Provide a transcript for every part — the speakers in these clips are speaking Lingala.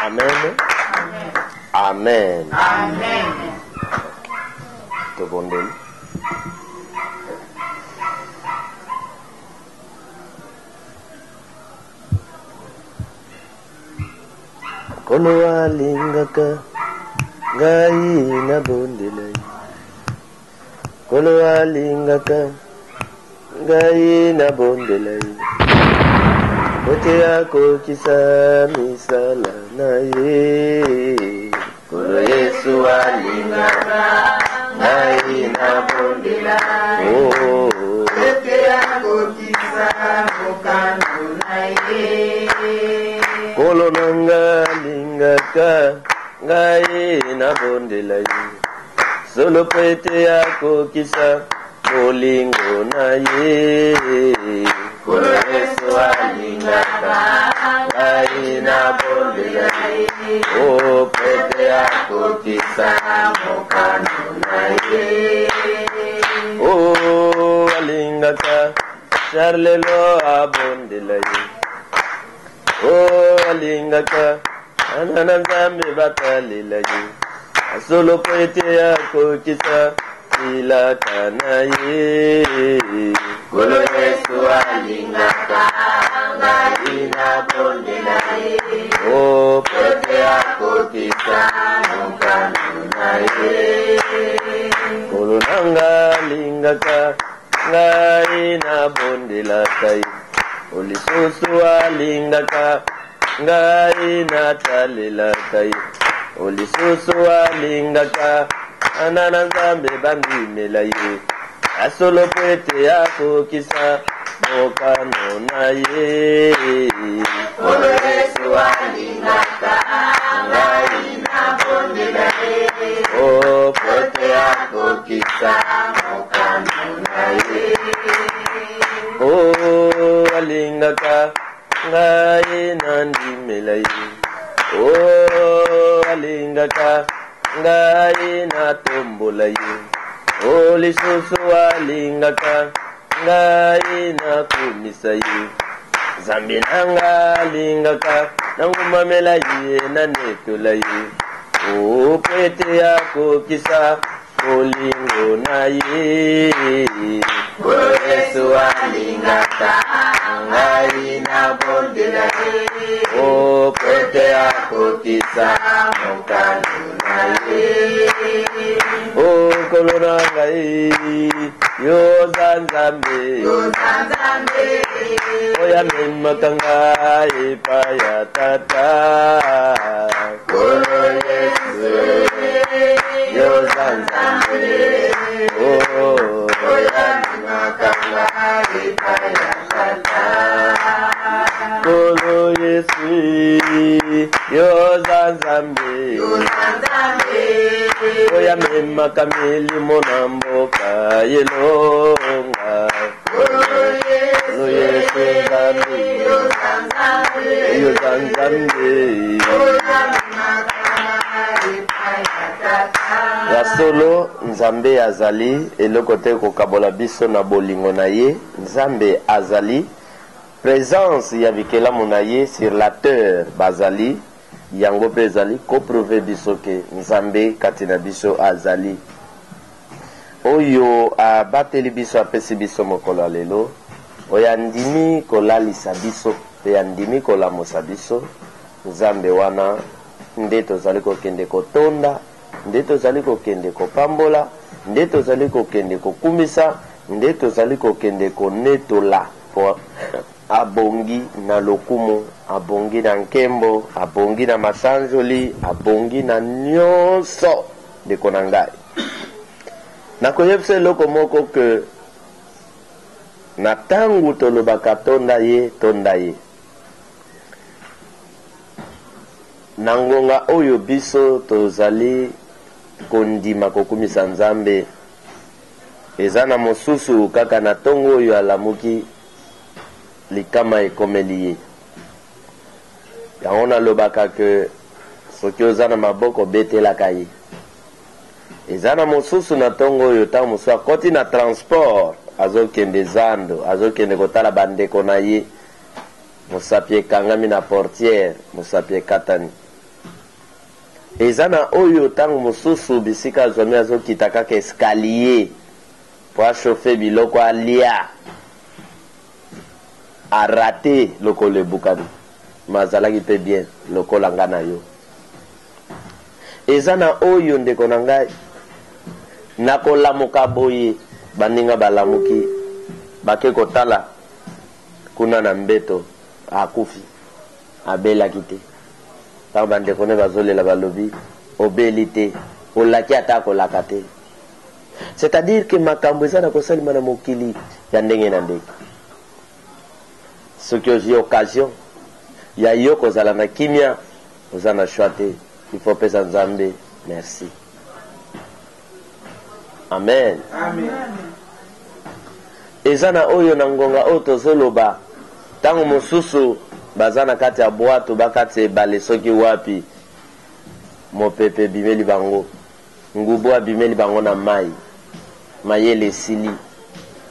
Amen. Amen. Amen. Tobondeli. Kono alingaka ngai na bondela. Kono alingaka ngai na bondela. Kote yako kisa misala na ye. Kono Yesu alingaka ngai na bondela. Kote yako kisa mukano na ye. Kolo nanga lingaka ngai na bondela ye. Solo pete yako kisa bolingo na ye. Kolo Yesu alingaka ngai na bondela ye. O pete yako kisa mukano na ye. O alingaka charlelo abondela ye. Oh, alingaka anana nzambe batalila ye. Asolo pete yako kisa ilaka na ye. Kolo Yesu alingaka ngai na bondela ye. Oh, pete yako kisa mukano na ye. Kolo nanga alingaka ngai na bondela ye. Olisusu alingaka ngai na talela kai. Olisusu alingaka anana nzambe bandimela ye. Asolo pete yako kisa mokano na ye. Kolo Yesu alingaka ngai na bondela ye. O pete yako kisa mokano na ye. Oh, alingaka ngai nandimela ye. Oh, alingaka ngai na tombola ye. Oh, lisusu alingaka ngai na kumisa ye. Zambi nanga alingaka nangumamela ye na netola ye. Oh, pete yako kisa bolingo na ye. Kolo Yesu alingaka ngai na bondela ye. O pete yako kisa mukano na ye. O kolo na ngai yo zanzambe. Oya memaka ngai pa ya tata. Kolo Yesu yo zanzambe. Oh, oya memaka ngai pa ya tata. Kolo Yesu yo zanzambe. Oya memaka milimo na mboka yelonga. Kolo Yesu zanzambe. Yo zanzambe. Ya solo nzambe azali eloko te kokabola biso na bolingo na ye. Nzambe azali présence ya bikelamu na ye sur la terre bazali yango pe ezali koprouve biso ke nzambe kati na biso azali. Oyo abateli biso apesi biso mokolo lelo. Oyo andimi kolalisa biso pe andimi kolamusa biso. Nzambe wana nde tozali kokende kotonda, nde tozali kokende kopambola, nde tozali kokende kokumisa, nde tozali kokende konetola po abongi na lokumu, abongi na nkembo, abongi na masanjoli, abongi na nyonso ndeko na ngai. Nakoyebisa eloko moko ke na tangu tolobaka tonda ye, tonda ye. Na ngonga oyo biso tozali kondima kokumisa nzambe, eza na mosusu kaka na tongo oyo alamuki likama ekomeli ye. Yango nalobaka ke soki oza na maboko betelaka ye. ezana mosusu na tongo oyo ta mosusu akoti na transport azokende zando azokende kotala bandeko na ye mosapi ekangami na portière mosapi ekatani ezana oyo ntango mosusu bisika azwami azokita kaka escalier po achauffe biloko alia arate lokolo ebukani ma azalaki mpe bien lokola nga na yo eza na oyo ndeko na ngai nakolamuka boye baninga balamuki bake kotala kuna na mbeto akufi abelaki te ntango bandeko ne bazolela balobi obeli te olaki ata akolaka te c'est-à-dire que makambo eza na kosalima na mokili ya ndenge na ndenge soki ozwi occasion ya yo kozala na kimia oza na choix te il faut pesa nzambe merci amen eza na oyo na ngonga oyo tozoloba ntango mosusu baza na kati ya bwato bakati ebale soki wapi mopepe bimeli bango ngubu abimeli bango na mai mayele esili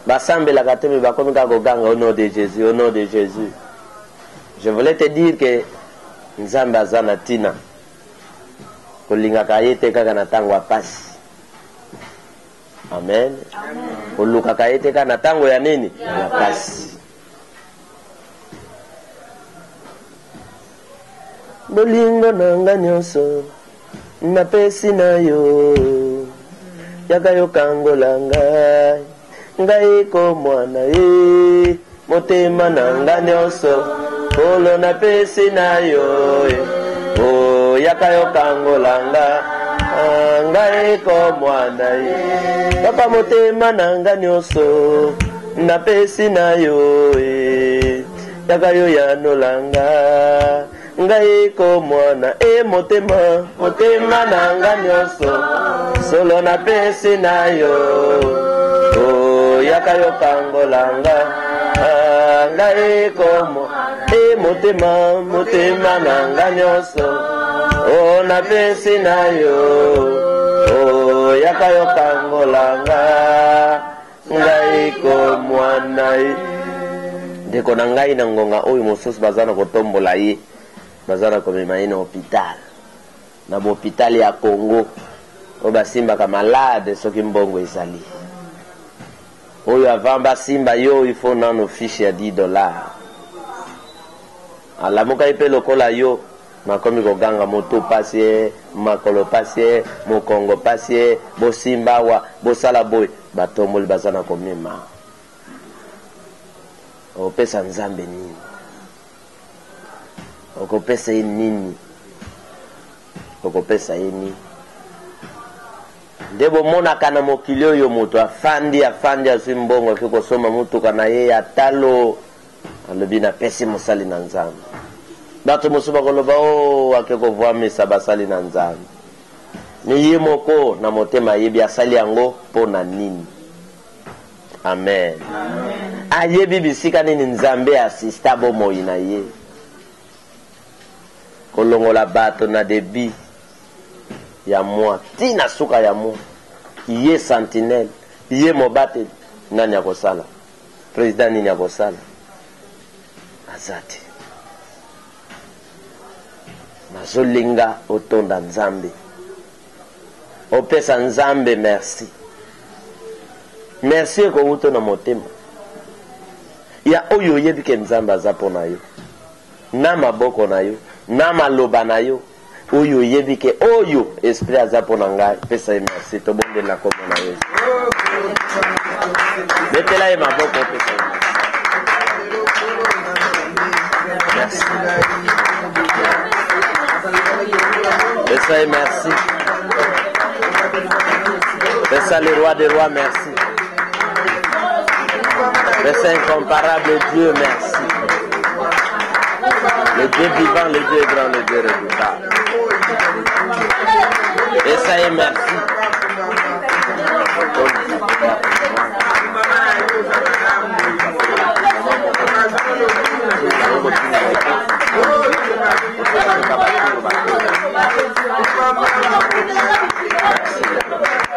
basambelaka te me bakomi kaka koganga au nom de Jésus au nom de Jésus. Je voulais te dire que nzambe aza na tina kolingaka ye te kaka na ntango ya pasi amen kolukaka ye te kaka na ntango ya nini ya pasi. Bolingo na nga nyonso napesi na yo yaka yo kangola ngai ngai ko mwana ye motema na nga nyonso kolo napesi na yo o yaka yo kangola ngai ko mwana ye papa motema na nga nyonso napesi na yo yaka yo yanolanga ngai ko mwana motema motema na nga nyonso solo napesi na yo o yaka yo kangolanga ngai ko motema motema na nga nyonso o napesi na yo o yaka yo kangolanga ngai ko mwana ndeko na ngai na ngonga oyo mosusu baza na kotombola ye baza na komema ye na hôpital na bohôpital ya Congo oyo basimbaka malade soki mbongo ezali oyo avant basimba yo il faut nano fiche ya $10 alamuka ye mpe lokola yo nakomi koganga moto pasi ye makolo pasi ye mokongo pasi ye bosimba awa bosala boye batomboli baza na komema opesa nzambe nini okopesa ye nini okopesa ye nini nde bomonaka na mokili oyo moto afandi azwi mbongo ake kosomba motuka na ye ya talo alobi napesi mosali na nzambe bato mosusu bakoloba o ake kovwamisa basali na nzambe me ye moko na motema ayebi asali yango mpo na nini amen ayebi bisika nini nzambe asista bomoi na ye kolongola bato na debi ya mwa tina suka ya mwa ye sentinelle ye mobate nani akosala president nini akosala azati nazolinga otonda nzambe opesa nzambe merci merci ekowuta na motema ya oyo oyebi ke nzambe aza mpo na yo na maboko na yo na maloba na yo oyo oyebi ke oyo esprit aza mpo na ngai pesa ye merci tobondela kombo na Yesu betela ye maboko pesa ye merci pesa ye merci pesa le roi des rois merci pesa incomparable Dieu merci le Dieu vivant, le Dieu grand, le Dieu redoutable. Et ça est, merci. Merci.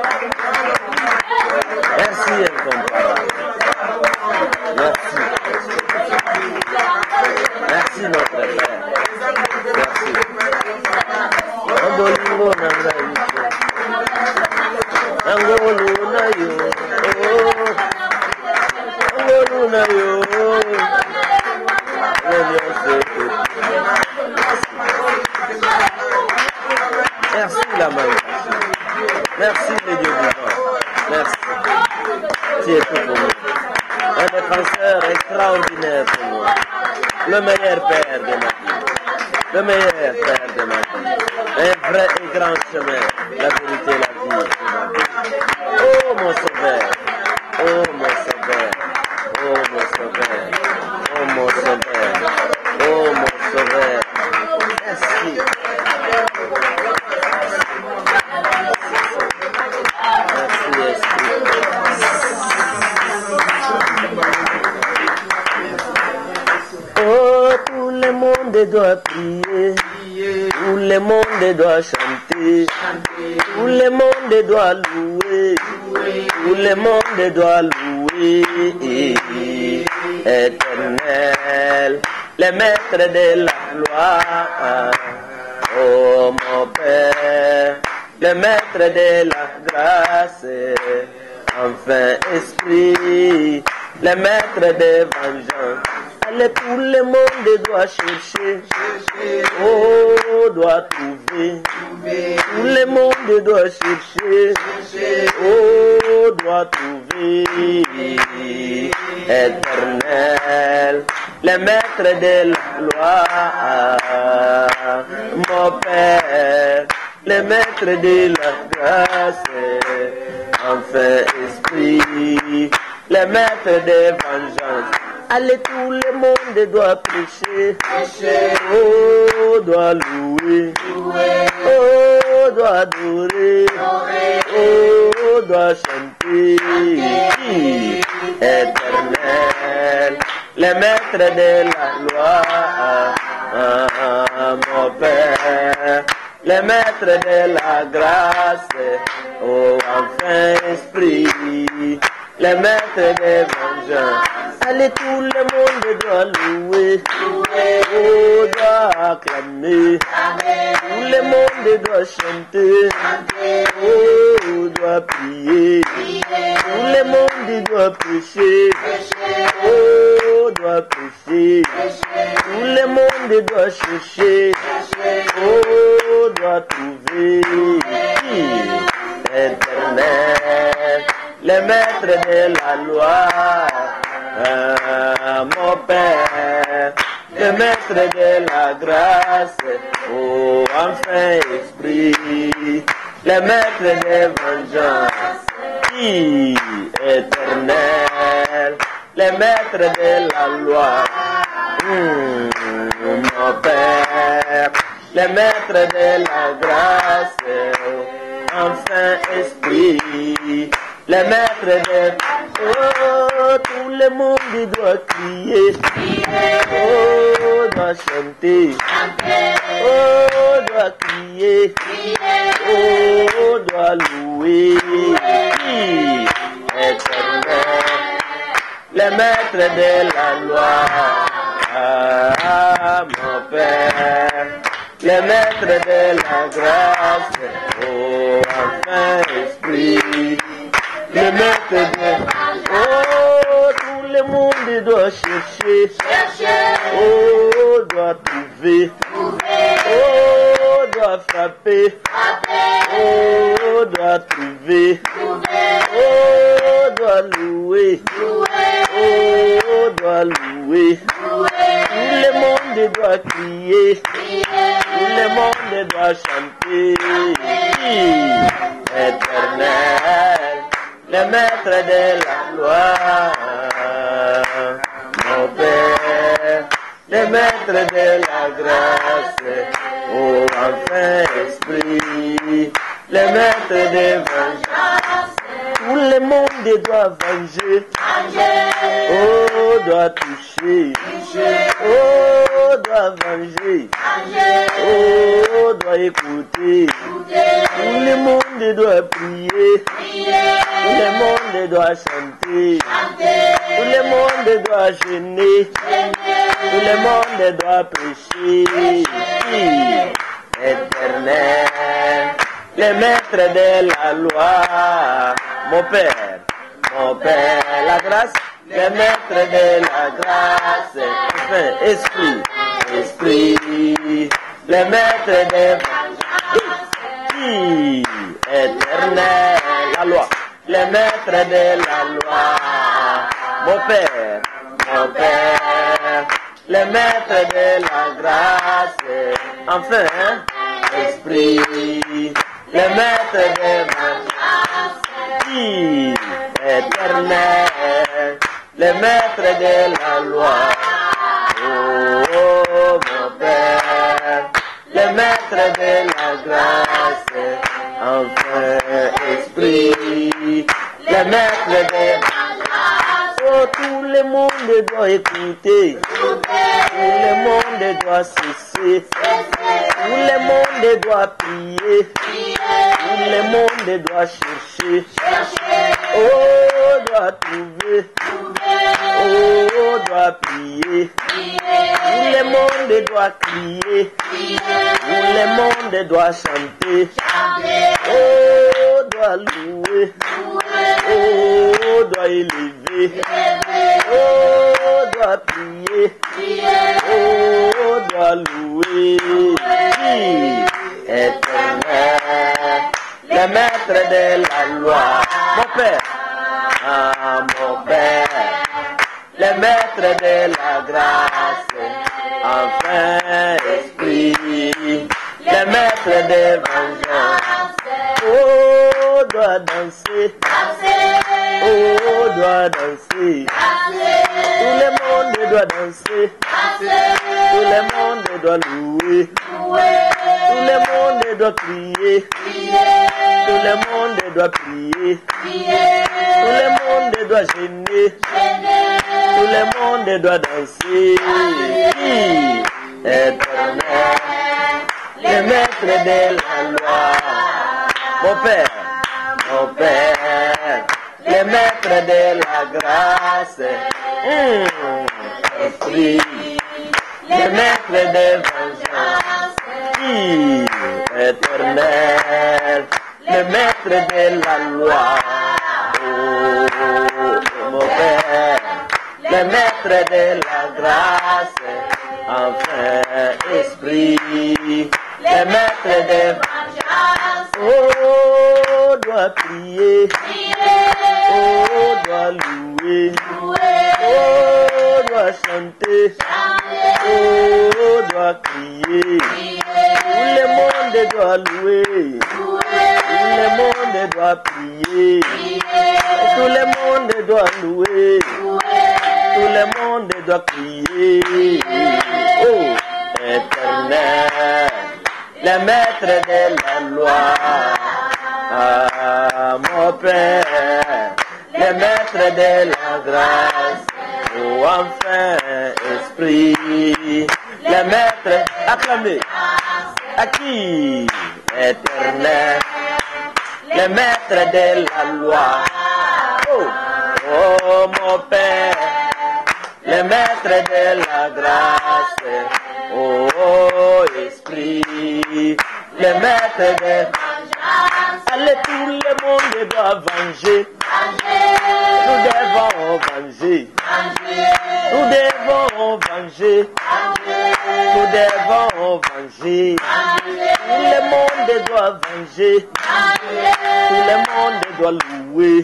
lamentation. Merci le Dieu vivant. Merci. Tu es tout pour nous. Un défenseur extraordinaire pour moi. Le meilleur père de ma vie. Le meilleur père de ma vie. Un vrai et grand chemin. La vérité, la vie de ma vie. Oh mon sauveur. Oh mon sauveur. Oh mon sauveur. Oh mon sauveur. Oh mon sauveur. Merci. Oh, tout le monde doit prier, tout le monde doit chanter, tout le monde doit louer, tout le monde doit louer. Éternel, le maître de la gloire, oh mon Père, le maître de la grâce, enfin esprit, le maître de vengeance. Allez, tout le monde doit chercher, oh, doit trouver, tout le monde doit chercher, oh, doit trouver. Éternel, le maître de la gloire, mon Père, le maître de la grâce, enfin esprit, le maître de vengeance. Allez, tout le monde doit prêcher, oh, doit louer, oh, doit adorer, oh, doit chanter. Éternel, le maître de la loi, mon Père, le maître de la grâce, oh, enfin esprit, le maître de vengeance. Allez, tout le monde doit louer, oh, doit acclamer, tout le monde doit chanter, oh, doit prier, tout le monde doit prêcher, oh, doit prêcher, tout le monde doit chercher, oh, doit trouver. Éternel, le maître de la loi, mon Père, le maître de la grâce, oh, enfin esprit, le maître de vengeance, éternel, le maître de la loi, mon Père, le maître de la grâce, enfin esprit, le maître de... Oh, tout le monde doit crier, oh, doit chanter, oh, doit crier, oh, doit louer. Éternel, le maître de la loi, mon Père, le maître de la grâce, oh, enfin esprit, le maître de... Oh, tout le monde doit chercher, oh, doit trouver, oh, doit frapper, oh, doit trouver, oh, doit louer, oh, doit louer. Tout le monde doit crier, tout le monde doit chanter. Éternel, le maître de la loi, mon Père, le maître de la grâce, oh, enfin esprit, le maître de vengeance. Tout le monde doit venger, oh, doit toucher, oh, doit venger, oh, doit écouter. Tout le monde doit prier, tout le monde doit chanter, tout le monde doit jeûner, tout le monde doit prêcher. Éternel, le maître de la loi, mon Père, la grâce, le maître de la grâce, enfin, esprit, le maître de qui éternel, la loi, le maître de la loi, mon Père, le maître de la grâce, enfin, Esprit, le maître de ma grâce, qui éternel, le maître de la loi, oh mon Père, le maître de la grâce, enfin Esprit, le maître de ma grâce. Oh, tout le monde doit écouter, tout le monde doit cesser, tout le monde doit prier, tout le monde doit chercher, oh, doit trouver, oh, doit prier, tout le monde doit crier, tout le monde doit chanter, oh, doit louer, oh, doit élever, oh, doit prier, oh, doit louer, éternel, le maître de la loi, mon Père, mon Père, le maître de la grâce, enfin Esprit, le maître de vengeance, oh, doit danser, oh, doit danser, tout le monde doit danser, tout le monde doit louer, tout le monde doit crier, tout le monde doit prier, tout le monde doit gêner, tout le monde doit danser, éternel, le maître de la loi, mon Père, le maître de la grâce, Esprit, le maître de vengeance, éternel, le maître de la loi, oh, mon Père, le maître de la grâce, enfin Esprit, le maître de vengeance, oh, doit prier, oh, doit louer, oh, doit chanter, oh, doit crier, tout le monde doit louer, tout le monde doit prier, tout le monde doit louer, tout le monde doit crier, oh, éternel, le maître de la loi, mon Père, le maître de la grâce, oh, enfin Esprit, le maître, acclamez, à qui, éternel, le maître de la loi, oh, oh mon Père, le maître de la grâce, oh Esprit, le maître de allez, tout le monde doit venger, nous devons venger, nous devons venger, nous devons venger, tout le monde doit venger, tout le monde doit louer,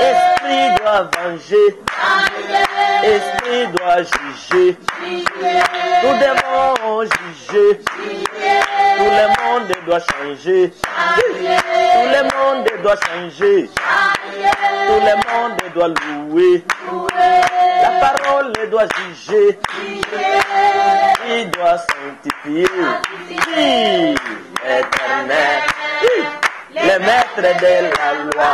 Esprit doit venger, Esprit doit juger, nous devons juger, tout le monde doit changer, tout le monde doit changer, tout le monde doit louer, la parole doit juger, il doit sanctifier, éternel, le maître de la loi,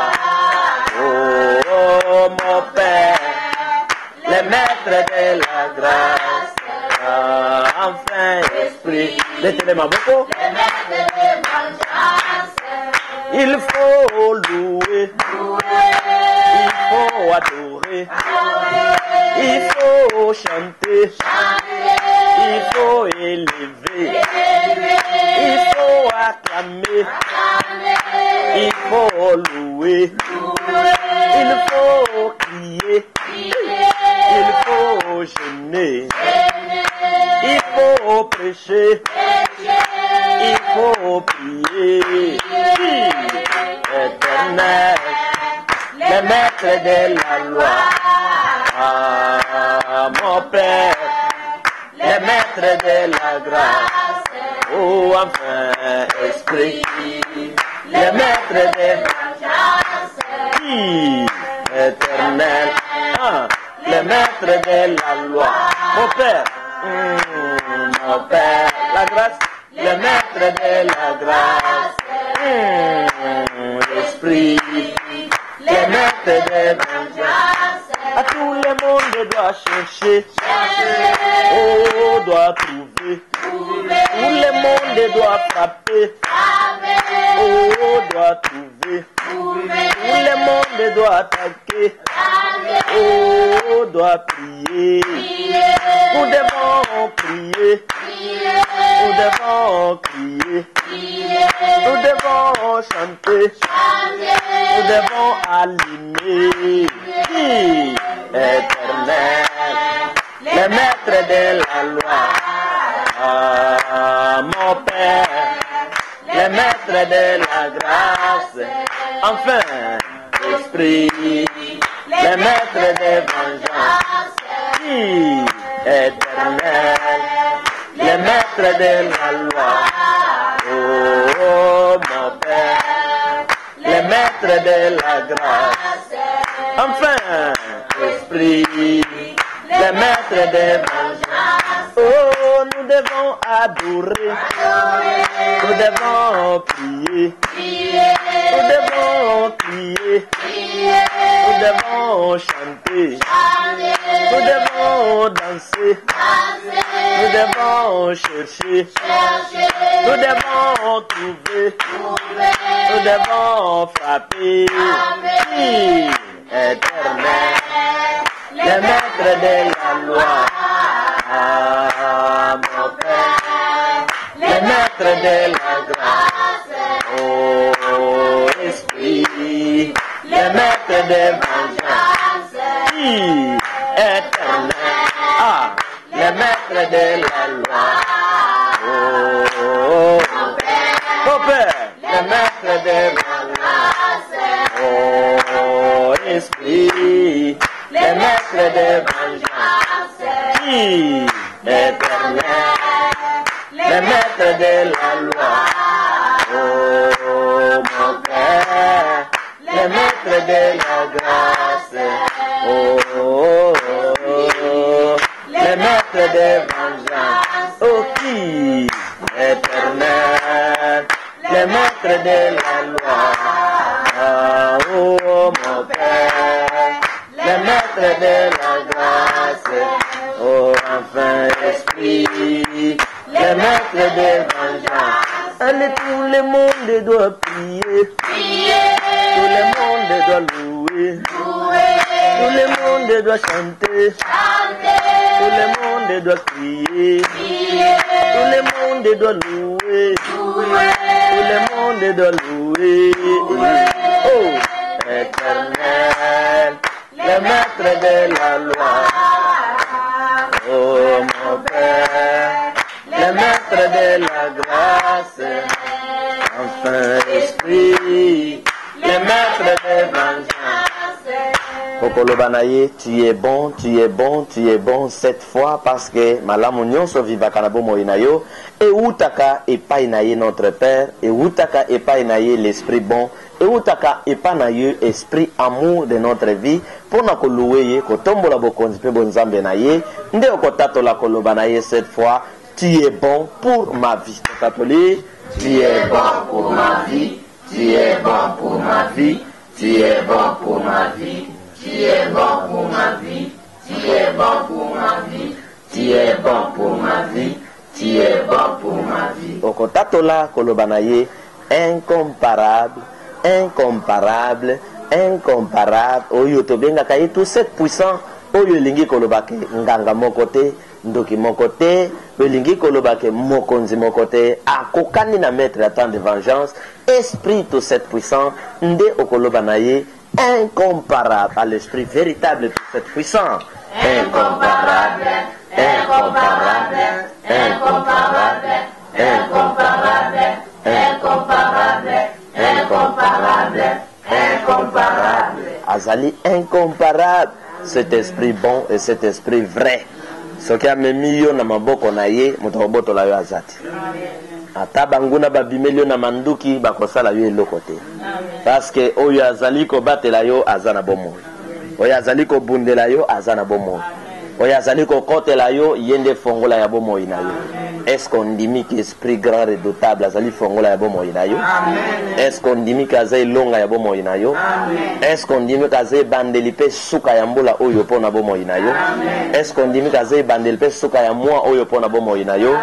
oh mon Père, le maître de la grâce, enfin Esprit, mettez-les-moi beaucoup. Il faut louer, il faut adorer, il faut chanter, il faut élever, il faut acclamer, il faut louer, il faut crier, il faut gêner, il faut prêcher, il faut faut prier. Éternel, le maître de la loi. Ah, mon Père, le maître de la grâce. Oh, enfin, Esprit, le maître de vengeance. Éternel, le maître de la loi. Mon Père, la grâce, le maître de la grâce. Esprit, le maître de vengeance. À tout le monde doit chercher, oh, doit trouver. Tout le monde doit frapper, oh, doit trouver. Tout le monde doit attaquer, oh, doit prier. Nous devons prier, nous devons crier, nous devons chanter, nous devons allumer. Éternel, le maître de la loi. Ah, mon Père, le maître de la grâce. Enfin, Esprit, le maître de vengeance. Éternel, le maître de la loi. Oh, mon Père, le maître de la grâce. Enfin, Esprit, le maître de vengeance. Oh, nous devons adorer, nous devons prier, nous devons crier, nous devons chanter, nous devons danser, nous devons chercher, nous devons trouver, nous devons frapper. Éternel, le maître de la loi. Ah, mon Père, le maître de la grâce. Oh, Esprit, le maître de vengeance. Éternel, le maître de la loi. Oh, mon Père, le maître de vengeance. Oh, Esprit, le maître de vengeance. Éternel, le maître de la loi. Oh, mon Père, le maître de la grâce. Oh, le maître de vengeance. Oh, qui? Éternel, le maître de la loi. Oh, mon Père, le maître de la grâce. Oh, enfin, Esprit, le maître de vengeance. Allez, tout le monde doit prier, tout le monde doit louer, tout le monde doit chanter, tout le monde doit crier, tout le monde doit louer, tout le monde doit louer. Oh, Éternel, le maître de la loi. Oh, mon Père, le maître de la grâce. Enfin, Esprit, le maître de vengeance. Pokolobanaye, tu es bon, tu es bon, tu es bon cette fois parce que malamu nyonso vivaka na bomoi na yo e utaka epai na ye notre Père e utaka epai na ye l'esprit bon e utaka epai na ye esprit amour de notre vie pona koluwe ye kotombola bokonzi pe bonzambe na ye nde okotatola koloba na ye cette fois tu es bon pour ma vie. Tatoli, tu es bon pour ma vie, tu es bon pour ma vie, tu es bon pour ma vie. Tu es bon pour ma vie, tu es bon pour ma vie, tu es bon pour ma vie, tu es bon pour ma vie. Okotatola kolobanaye, incomparable, incomparable, incomparable. Oyo tobenga kaye tout 7 puissant. Oyo lingi kolobake nganga mokote, ndoki mokote, lingi kolobake mokonzi mokote, akokani na maître à temps de vengeance, esprit tout 7 puissant, nde okolobanaye. Incomparable à l'esprit véritable de cette puissance. Incomparable, incomparable, incomparable, incomparable, incomparable. azali incomparable. Cet esprit bon et cet esprit vrai. Ce qui a mis yo na maboko na ye, motoboto la yo azati. Ata banguna babimeli yo na manduki bakosala yo eloko te. Parce que oyo azali ko batela yo azana bomo. Oyo azali ko bundela yo azana bomo. Oyo azali ko kotela yo yende fongola ya bomo ina yo. Est-ce qu'on dit que esprit grand redoutable azali fongola ya bomo ina yo? Est-ce qu'on dit que azali longa ya bomo ina yo? Est-ce qu'on dit que azali bandeli pe suka ya mbula oyo pona bomo ina yo? Est-ce qu'on dit que azali bandeli pe suka ya mwa oyo pona bomo ina yo?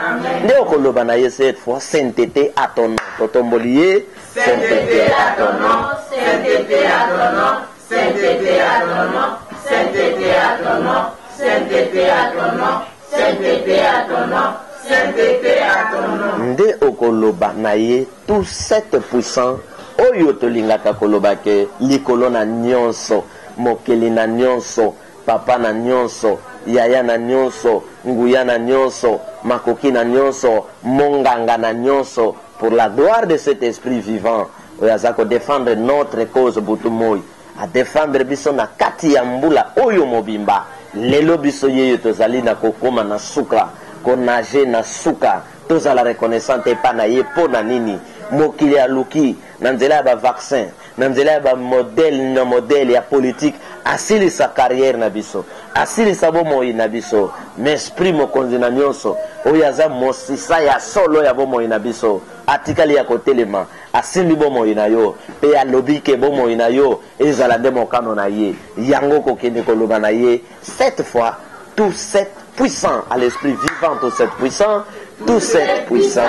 Nde okoloba na ye cette fois sainteté à ton nom. Totombolié sainteté à ton nom, sainteté à ton nom, sainteté à ton nom, sainteté à ton nom, sainteté à ton nom, sainteté à ton nom. Nde okoloba na ye tout 7% oyo tolingaka koloba ke likolo na nyonso, mokeli na nyonso, papa na nyonso, yaya na nyonso, nguya na nyonso, makoki na nyonso, monganga na nyonso, pour la gloire de cet esprit vivant oyo azako défendre notre cause butumoi, a défendre biso na kati ya mbula oyo mobimba. Lelo biso yeyo tozali na kokoma na suka konage na suka toza la reconnaissante pa na ye po na nini mokili aluki na nzela ya ba vaccin na nzela ya ba modèle ya politique asili sa carrière na biso asili sa bomoi na biso m'esprit mokonzi na nyonso oyo aza mosisa ya solo ya bomoi na biso atikali ya kotelema asili bomoi na yo pe alobi ke bomoi na yo ezala nde mokano na ye yango kokende koloba na ye cette fois tout cette puissant à l'esprit vivant, tout cette puissant, tout cette puissant,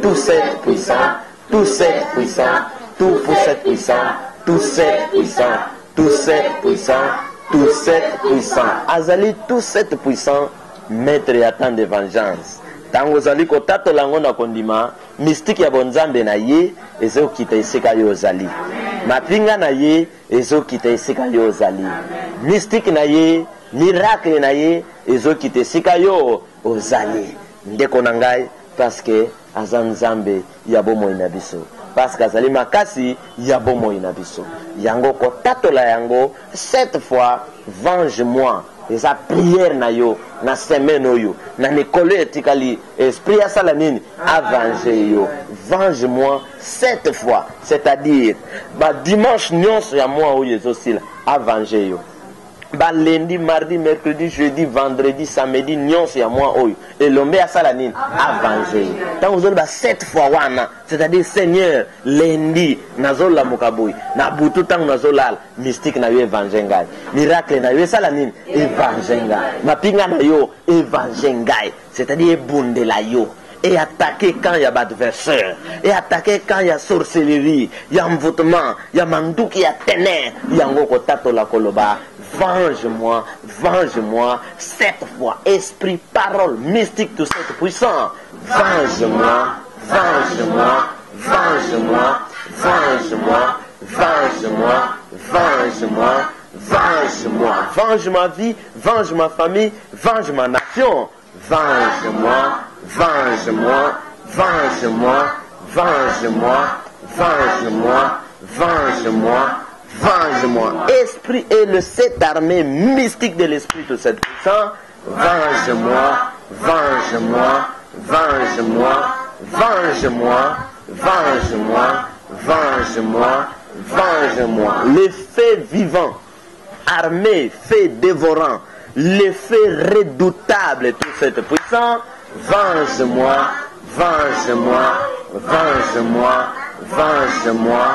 tout cette puissant, tout cette puissant, tout pour cette puissant, tout cette puissant, tout cette puissant, tout cette puissant. Azali tout cette puissant, maître et attend de vengeance. Tango zali ko tato lango na kondima, mystique ya bonzambe na ye, ezo kita isika yo zali. Mapinga na ye, ezo kita isika yo zali. Mystique na ye, miracle na ye, ezo kite sika yo ozali ndeko na ngai parce que azanzambe ya bomo ina biso parce que azali makasi ya bomo ina biso yango ko tatola yango cette fois venge-moi eza prière na yo na semaine oyo na nekolo etikali esprit ya sala nini avenger yo venge-moi cette fois c'est-à-dire ba dimanche nyonso ya mois oyo ezosila avenger yo ba lundi, mardi, mercredi, jeudi, vendredi, samedi, nyonso ya moi oyo elombe ya sala nini avanger tant vous ba 7 fois wana c'est-à-dire Seigneur lundi nazola mokaboy na butu tant nazolala mystique na yo evanger ngai miracle na yo sala nini evanger ngai mapinga na yo evanger ngai c'est-à-dire ebundela yo et attaquer quand il y a adversaire, et attaquer quand il y a sorcellerie, il y a envoûtement, il y a manduki, il y a ténèbres, il y a ngoko tato la koloba. Venge-moi, venge-moi, 7 fois, esprit, parole, mystique, tout cette puissant. Venge-moi, venge-moi, venge-moi, venge-moi, venge-moi, venge-moi, venge-moi, venge ma vie, venge ma famille, venge ma nation. Venge-moi, venge-moi, venge-moi, venge-moi, venge-moi, venge-moi, venge-moi. Esprit et le 7 armées mystique de l'esprit de cette puissance. Venge-moi, venge-moi, venge-moi, venge-moi, venge-moi, venge-moi, venge-moi. Le feu vivant, armé, feu dévorant, le feu redoutable, toute cette puissance. Venge-moi, venge-moi, venge-moi, venge-moi,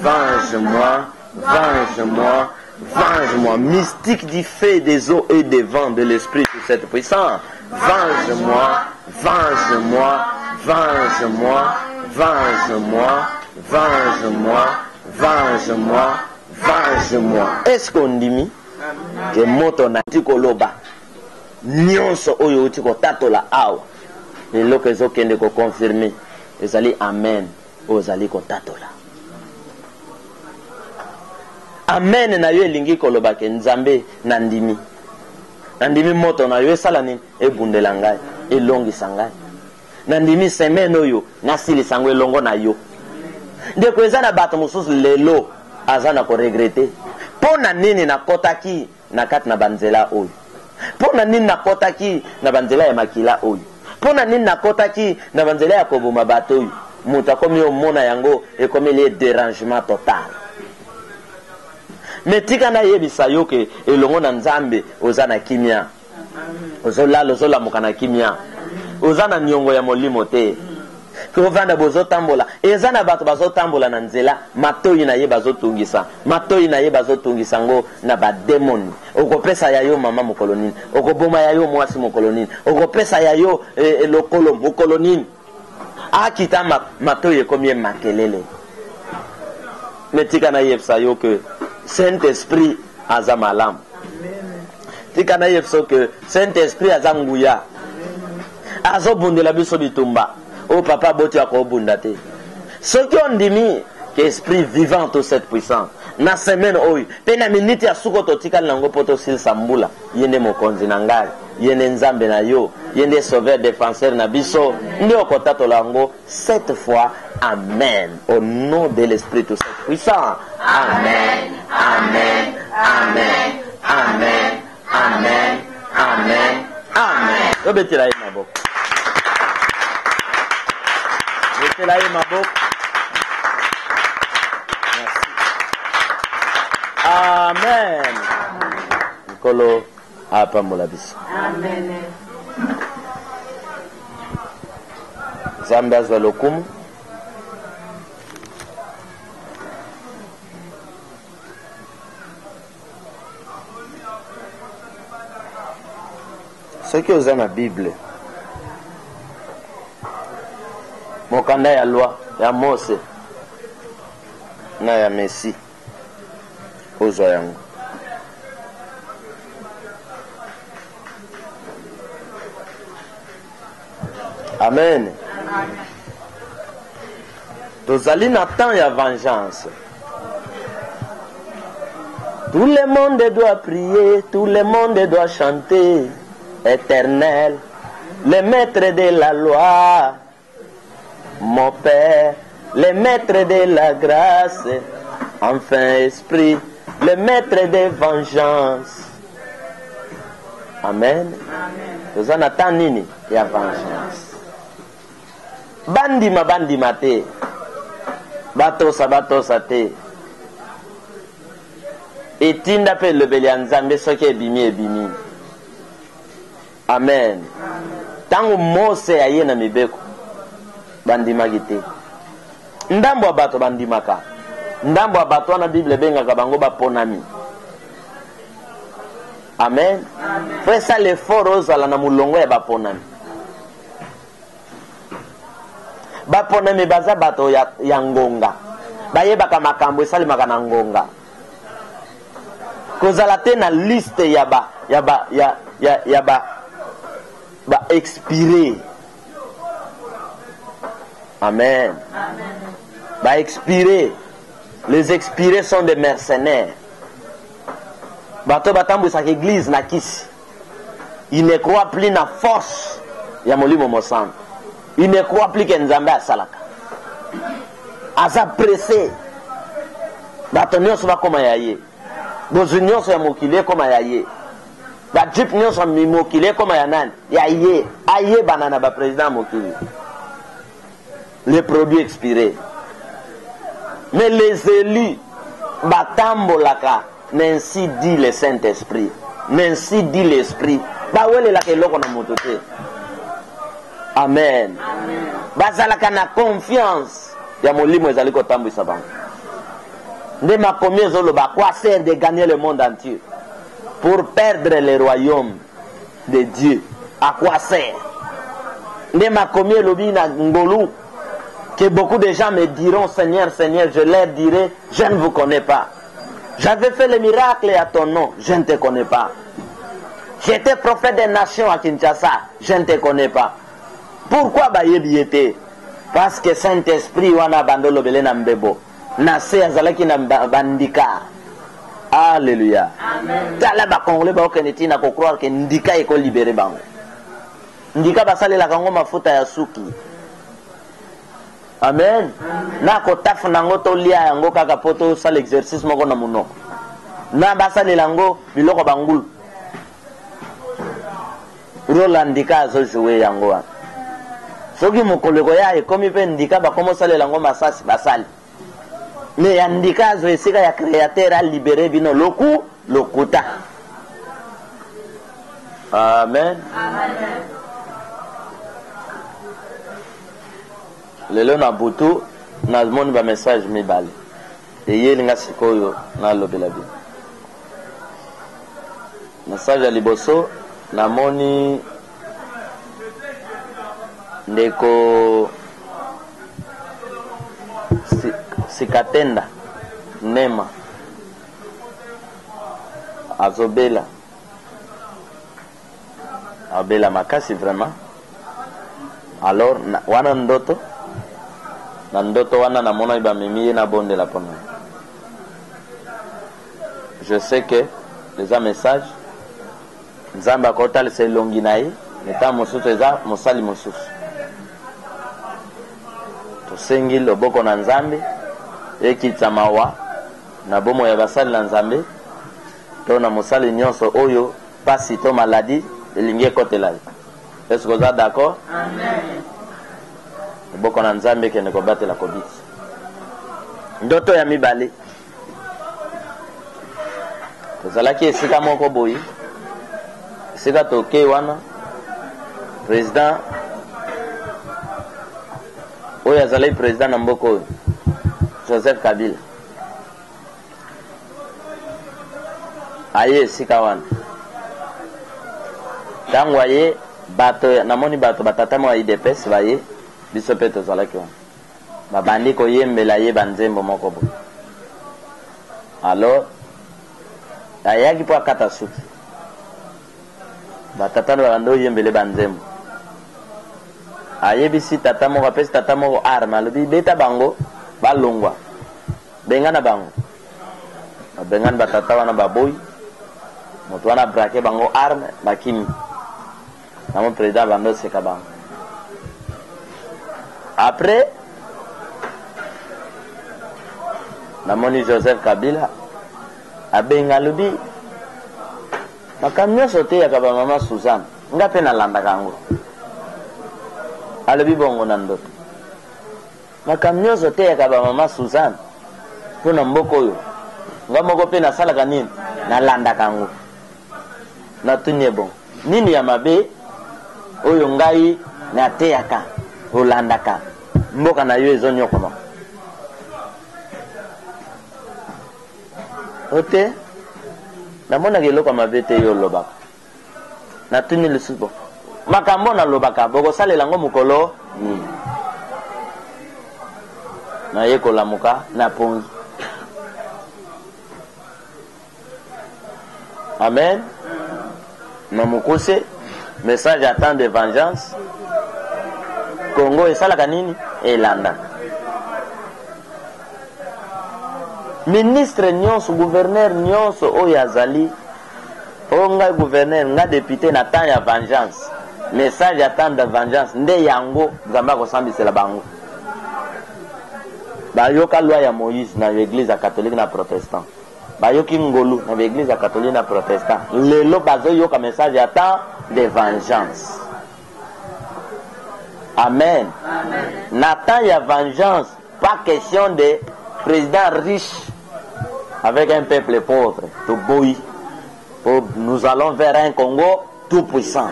venge-moi, venge-moi, venge-moi. Mystique du feu des eaux et des vents de l'esprit de cette puissance. Venge-moi, venge-moi, venge-moi, venge-moi, venge-moi, venge-moi, venge-moi. Est-ce qu'on dit que moto na tikoloba nyonso oyo utiko tatola awa eloko ezokende ko confirmer ezali amen ozali ko tatola amen na yo elingi koloba ke nzambe na ndimi moto na yo esala nini ebundela ngai elongisa ngai na ndimi semaine oyo nasilisa ngo elongo na yo ndeko eza na bato mosusu lelo aza na ko regretter pona nini nakotaki na kati na banzela oyo, pona nini nakotaki na banzela ya makila oyo, pona nini nakotaki na banzela ya koboma bato oyo. Moto akomi omona yango ekomi le dérangement total. Metika na yebisa yo ke elongo na Nzambe oza na kimia, ozolala ozolamuka na kimia, oza na niongo ya molimo te. Kovanda bozotambola eza na bato bazotambola na nzela matoyi na ye bazotungisa, matoyi na ye bazotungisa ngo na bademoni. Okopesa ya yo mama mokolo nini, okoboma ya yo mwasi mokolo nini, okopesa ya yo lokolo mokolo nini. Akita matoyi ekomi makelele. Metika na yebisa yo ke Saint-Esprit aza malamu. Tika na yebisa ke Saint-Esprit aza nguya. Azobundela biso bitumba. Oh papa boti akobunda te. Ce qui on dimi que esprit vivant tout cette puissance. Na semaine oy, pe na minute ya suko to tika nango poto sil sambula. Yende mokonzi na ngai, yende Nzambe na yo, yende sauveur défenseur na biso. Ndi okotato lango cette fois. Amen. Au nom de l'Esprit tout cette puissant. Amen. Amen. Amen. Amen. Amen. Amen. Amen. Obetira ye maboko. Obetira ye maboko. Merci. Amen. Nikolo apambola biso. Amen. Nzambe azwa lokumu. Ce qui est dans la Bible, mokanda ya loi ya Mose na ya Messi ozwa yango. Amen. Tozali na temps ya vengeance. Tout le monde doit prier, tout le monde doit chanter. Éternel, le maître de la loi, mon Père, le maître de la grâce, enfin Esprit, le maître de vengeance. Amen. Nous en attendons nini ya vengeance. Bandima bandima te, batosa te. Etinda pe lebeli ya Nzambe soki ebimi. Amen. Tango Mose aye na mibeko bandimaki te. Ndambo ya bato bandimaka. Ndambo ya bato na Bible bengaka bango baponami. Amen. Fais ça l'effort ozala na mulongo ya baponami. Baponami baza bato ya ngonga. Bayebaka makambo esalimaka na ngonga. Kozala te na liste ya ba expiré. Amen. Ba expiré. Les expirés sont des mercenaires. Bato batambu sa église na kisi. Il ne croit plus na force ya molimo mosan. Il ne croit plus que Nzambe asalaka. Aza pressé. Bato nyonso bakoma yaye. Bozu nyonso ya mokile koma yaye. Ba jip nyonso mokile koma ya nani? Yaye. Aye banana ba président mokile. Les produits expirés. Mais les élus batambolaka. Ainsi dit le Saint-Esprit. Ainsi dit l'Esprit. Bawele la keloko na motote. Amen. Bazalaka na confiance. Ya molimo ezali kotambwisa bango. Nde makomi ezoloba quoi sert de gagner le monde entier pour perdre le royaume de Dieu. À quoi sert? Nde makomi elobi na ngolu que beaucoup de gens me diront Seigneur, Seigneur, je leur dirai je ne vous connais pas. J'avais fait le miracle à ton nom, je ne te connais pas. J'étais prophète des nations à Kinshasa, je ne te connais pas. Pourquoi bayebi ete? Parce que Saint-Esprit wana bandolo bele na mbebo. Nase azalaki na bandika. Alléluia. Amen. Tala ba congolais ba okeneti na ko croire que ndika eko libérer bango. Ndika basale la kango mafuta ya suki. Amen. Na ko tafuna ngoto lia yango kaka poto sala exercice moko na munoko. na basali lango biloko bangulu rôle handika zo jouer yango wana soki mokolo koya ekomi mpe ndika bakomosalela yango masasi basali mais handika zo esika ya créateur alibere bino lokuta. Amen. Lelo na butu na moni ba message mibale eyelinga sikoyo na lobela bi message ya liboso na moni ndeko sikatenda nema azobela abela makasi vraiment. Alors wana ndoto na ndoto wana namona ibamemi na bonde la pona. Je sais que les messages nzamba kotali se longi naye neta mosusu eza mosali mosusu tosengi loboko na nzambe ekitsa mawa na bomo ya basali na nzambe to na mosali nyonso oyo pasi to maladie elingi ekotela. Est-ce que vous êtes d'accord? Amen. Loboko na nzambe kende kobatela kobiti ndoto ya mibale tozalaki esika moko boyi esika toke wana président oyo azalaki président na mboka oyo Joseph Kabila aye esika wana ntango aye bato namoni bato batatama wa IDPS baye biso mpe tozalaki wana babandi koyembela ye banzembo moko boye. Alors ayaki mpo akata suki batatano babandi oyembele banzembo ayebisi tata moko apesi tata moko arme alobi beta bango balongwa bengana bango babengani batata wana baboyi moto wana brake bango arme bakimi namo président bando oseka bango. Après namoni Joseph Kabila abenga alobi makambo nyonso oteyaka bamama Suzanne nga mpe nalandaka yango alobi bongo na ndoto makambo nyonso oteyaka bamama Suzanne mpo na mboka oyo nga moko mpe nasalaka nini nalandaka yango natuni bon nini ya mabe oyo ngai nateyaka olandaka mboka na yo ezonyokoma ote namonaka eloko mabe te yo olobaka natuni lisusu bo makambo nalobaka bokosalela yango mokolo nini naye kolamuka na pongi. Amen. Na mukuse message attend de vengeance Congo esalaka nini elanda ministre nyonso gouverneur nyonso oyo azali onga gouverneur nga député na temps ya vengeance message attend de vengeance nde yango nzambe akosambisela bango bayoka loi ya Moïse na église catholique na protestant bayoki ngolu na église catholique na protestant lelo bazoyoka message attend de vengeance. Amen. Amen. Nathan, il y a vengeance. Pas question de président riche avec un peuple pauvre. Nous allons vers un Congo tout puissant.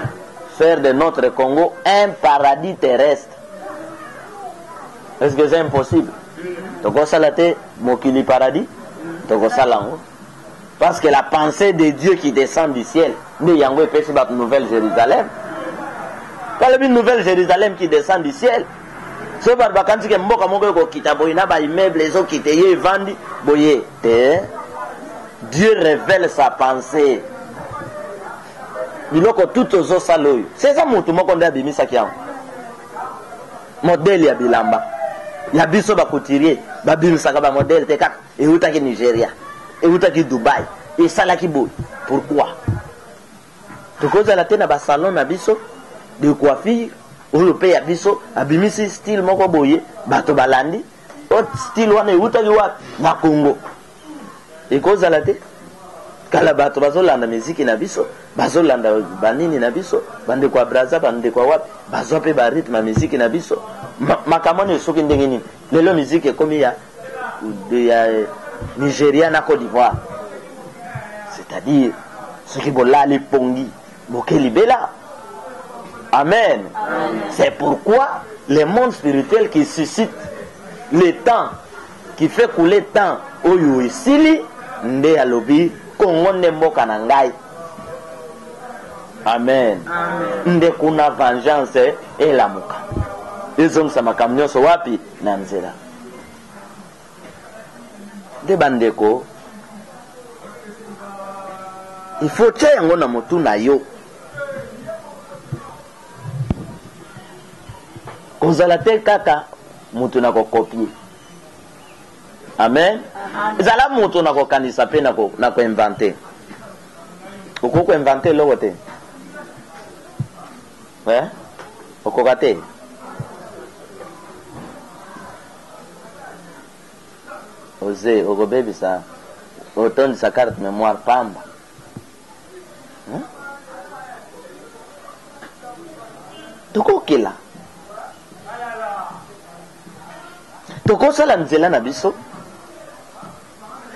Faire de notre Congo un paradis terrestre. Est-ce que c'est impossible? Toko salate mokili paradis. Toko salango. Parce que la pensée de Dieu qui descend du ciel, nous yango epesi bat Nouvelle Jérusalem. Quand une Nouvelle Jérusalem qui descend du ciel, ce barbakanti ke mboka moko ko kita boyina ba immeuble ezo kiteye vandi boye te. Dieu révèle sa pensée. Biloko tout ozo saloyo. C'est ça mutu moko nda bimisa kiam. Modèle ya bilamba. Ya biso ba couturier, ba bimisa ka ba modèle te kaka e utaki Nigeria, e utaki Dubai, e salaki boy. Pourquoi? Tokoza la tena ba salon na biso de coiffure oyo pe ya biso abimisi style moko boye bato balandi o style wana utaki wa na Congo. E koza la te kala bato bazolanda miziki na biso bazolanda banini na biso bande kwa braza bande kwa wapi bazope ba rythme ya miziki na biso makamoni soki ndenge nini lelo miziki ekomi ya Nigeria na Côte d'Ivoire, c'est-à-dire ce qui bolali pongi bokeli bela. Amen. C'est pourquoi le monde spirituel qui suscite le temps, qui fait couler le temps oyo isili nde alobi kongo nde mboka na ngai. Amen. Nde kuna vengeance elamuka ezongisa makambo nyonso wapi na nzela. De bandeko il faut tia yango na motu na yo kozala te kaka mutu na kokopie. Amen. Ezala mutu na kokanisa pe na koinvente. Okoko invente loko te. Okoka te. Ose okobebi sa otondi sa carte mémoire pamba. Tokokela tokosala nzela na biso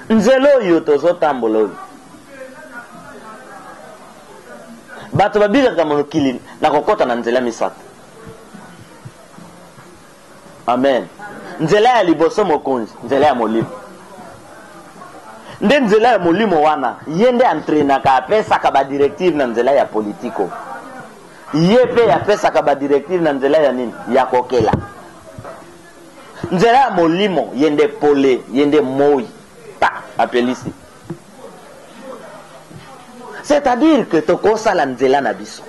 nzela oyo tozotambola oyo bato babikaka monokili na kokota na nzela misato. Amen. Nzela ya liboso mokonzi nzela ya molimo nde nzela ya molimo wana ye nde entrenaka apesaka badirective na nzela ya politiko ye pe apesaka badirective na nzela ya nini ya kokela. Nzela ya molimo ye nde pole ye nde moi pa apelisi. C'est-à-dire que tokosala nzela na biso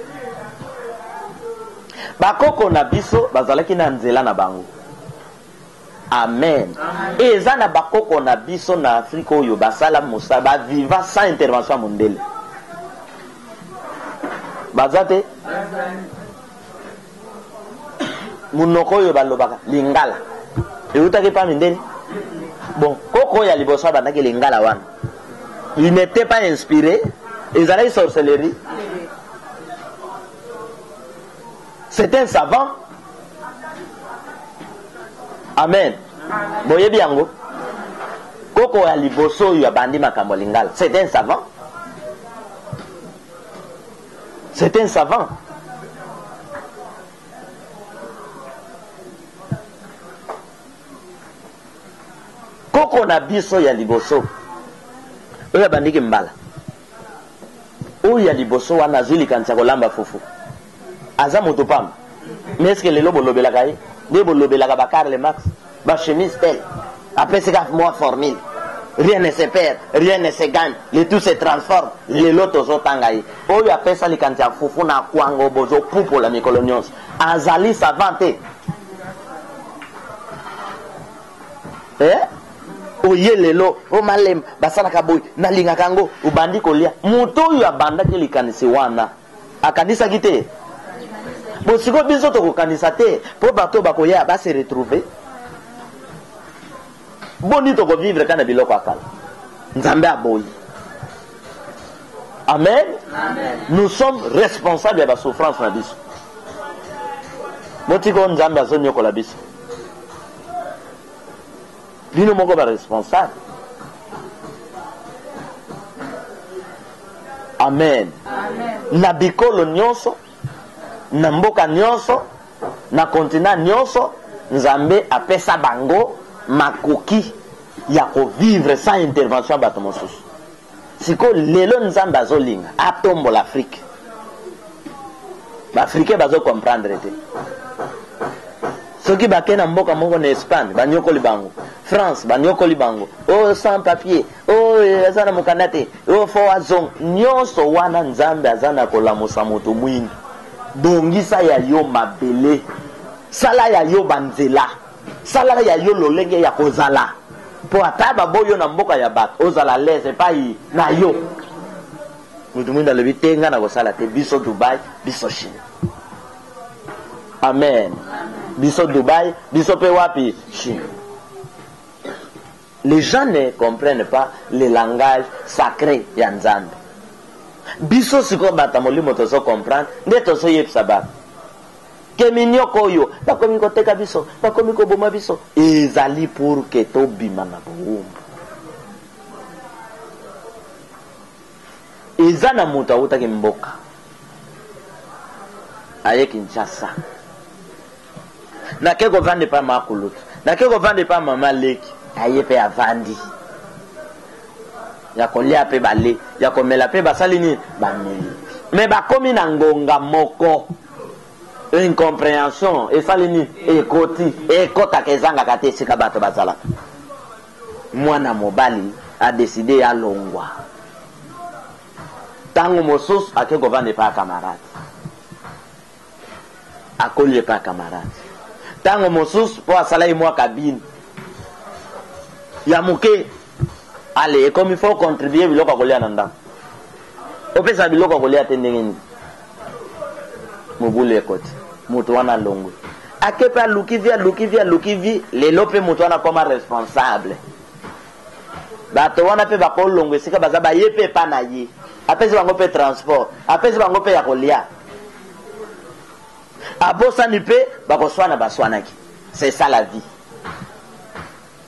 bakoko na biso bazalaki na nzela na bango. Amen. Eza na bakoko na biso na Afrika oyo basala musa ba viva sans intervention mondele. Bazate munoko oyo balobaka lingala eutaki pa mindele. Bon, koko ya liboso bandaki lingala wana. Il n'était pas inspiré, ils allaient sorcellerie. C'est un savant. Amen. Boye biango. Koko ya liboso ya bandi makambo lingala. C'est un savant. C'est un savant. Koko na biso ya liboso. Oya bandiki mbala. Oya liboso wana zili kanisa kolamba fufu. Aza moto pamba. Mais est-ce que lelo bolobelaka ye? Ne bolobelaka ba Karl Marx, ba chemise telle. Après c'est qu'à moi formule. Rien ne se perd, rien ne se gagne, le tout se transforme. Lelo tozo tangaye. Oyo apesa li kanisa fufu na kwango bozo pupo la mikolo nyonso. Azali savante. Oye lelo o malem basana kaboy na linga kango ubandi kolia muto oyo abanda ke likanisi wana akanisa kite bosiko biso to kokanisa te po bato bakoya ba se retrouver boni to ko vivre kana biloko akala nzambe aboyi. Amen. Amen. Nous sommes responsables de la souffrance na biso motiko nzambe azonyo la biso bino moko ba responsable. Amen. Amen. Na bikolo nyonso na mboka nyonso na kontinent nyonso nzambe apesa bango makoki ya ko vivre sans intervention bato mosusu. Siko lelo nzambe azolinga atombo l'Afrique. Ba Africain bazo comprendre te. Soki bakena mboka moko na Espagne banyokoli bango, France banyokoli bango, oh sans papier, oh azana mukandate, oh fo azong nyonso wana nzambe azana kolamusa moto mwingi. Bongisa ya yo mabele, sala ya yo banzela, sala ya yo lolenge ya kozala. Po ataba boyo na mboka ya bato ozala lese pai na yo. Mutu mwinda lebi tenga na kosala te biso Dubai, biso Chine. Amen. Biso Dubai, biso pe wapi Chine. Les gens ne comprennent pas le langage sacré ya Nzambe. Biso siko bata molimo tozo comprendre, nde tozo yebisa bata. Ke minyoko oyo, bakomi koteka biso, bakomi koboma biso, ezali pour que tobima na bowumbu. Eza na moto awutaki mboka. Aye Kinshasa. Na keko vande pa makulutu. Na keko vande pa mama leki. Aye pe avandi. Ya kolia pe bale. Ya komela pe basali ni bameli. Me bakomi na ngonga moko. Incompréhension. E sali ni ekoti. Ekota kezanga kate sika bato bazala. Mwana mobali a décidé ya longwa. Tango mosus akeko vande pa camarade. Akolie pa camarade. Tango mosus po asala imwa kabine. Ya muke. Allez, comme il faut contribuer biloko kolia nanda. Opesa biloko kolia tendengeni. Mobule kote. Mutu wana longo. Akepa lukivi, lelo pe mutu wana koma responsable. Bato wana pe bako longo sika bazaba yepe pa na ye. Apesi bango pe transport, apesi bango pe ya kolia. Abosa ni pe bako swana baswanaki. C'est ça la vie.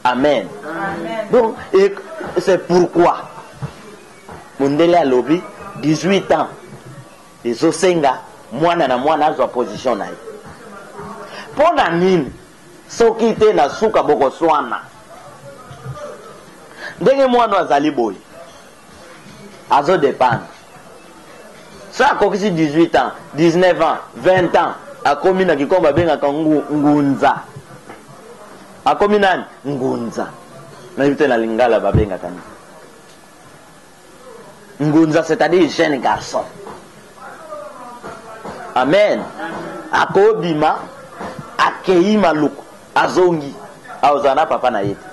Amen. Amen. Donc, c'est pourquoi Mundele a lobby 18 ans. Les osenga, mwana na mwana azwa position na ye. Pona nini? Soki te na suka boko swana. Ndenge mwana azali boy. Azo dépendre. Ça kokisi 18 ans, 19 ans, 20 ans. Akomi na kikomba benga kangu ngunza. Akomi nani? Ngunza. Na yute na lingala babenga kani. Ngunza, c'est-à-dire jeune garçon. Amen. Ako bima, akei maluku, azongi, aozana papa na yete.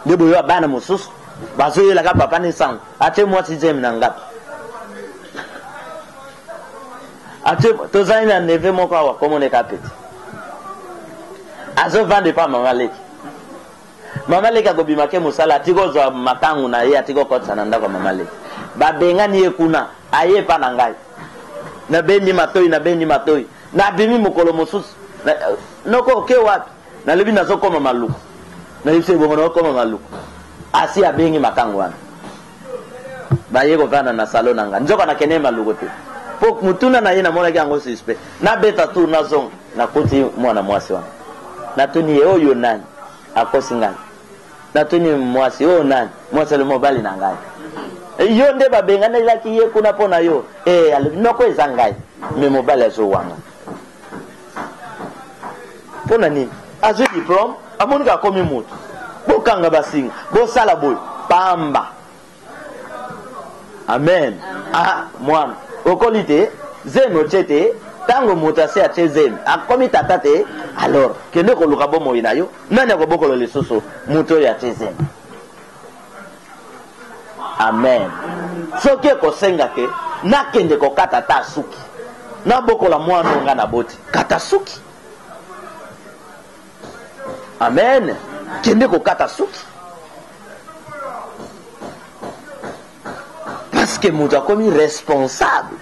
Ndebo yo abana mususu, bazo yo laka papa ni sangu, ate mwa sixième na ngapi. Ate, tozani na neve moko awa, komone kapeti. Azo vande pa mama leki. Mama leki akobima ke musala atiko zwa makangu na ye atiko kotsa na ndako mama leki. Babenga ni ekuna aye pa na ngai. Na beni matoi. Na bimi mukolo mususu. Noko ke wapi? Na lebi nazo koma maluku. Na yise bongo na koma maluku. Asi abengi makangu wana. Ba yeko vana na salon nga. Njoka na kene maluku te. Pok mutuna na ye na mona yango suspect. Na beta tu na zong na kuti mwana mwasi wana. Natuni oyo nani akosi ngani. Natuni mwasi oyo nani mwasi le mobali na ngai. Yo nde babenga na laki ye kuna pona yo. Noko ezangai me mobali azo wanga. Pona nini? Azo diplôme amonika komi mutu. Bokanga basinga, bo sala boy, pamba. Amen. Ah, mwana. Okolite, zemo chete, tango mutase a chezem, akomi tatate, alors, kende ko luka bomo inayo, nani akoboko lo lesoso, muto ya chezem. Amen. Soke ko senga ke, na kende ko kata ta suki. Na boko la mwana nga na boti, kata suki. Amen. Kende ko kata suki. Parce que mutu akomi responsable.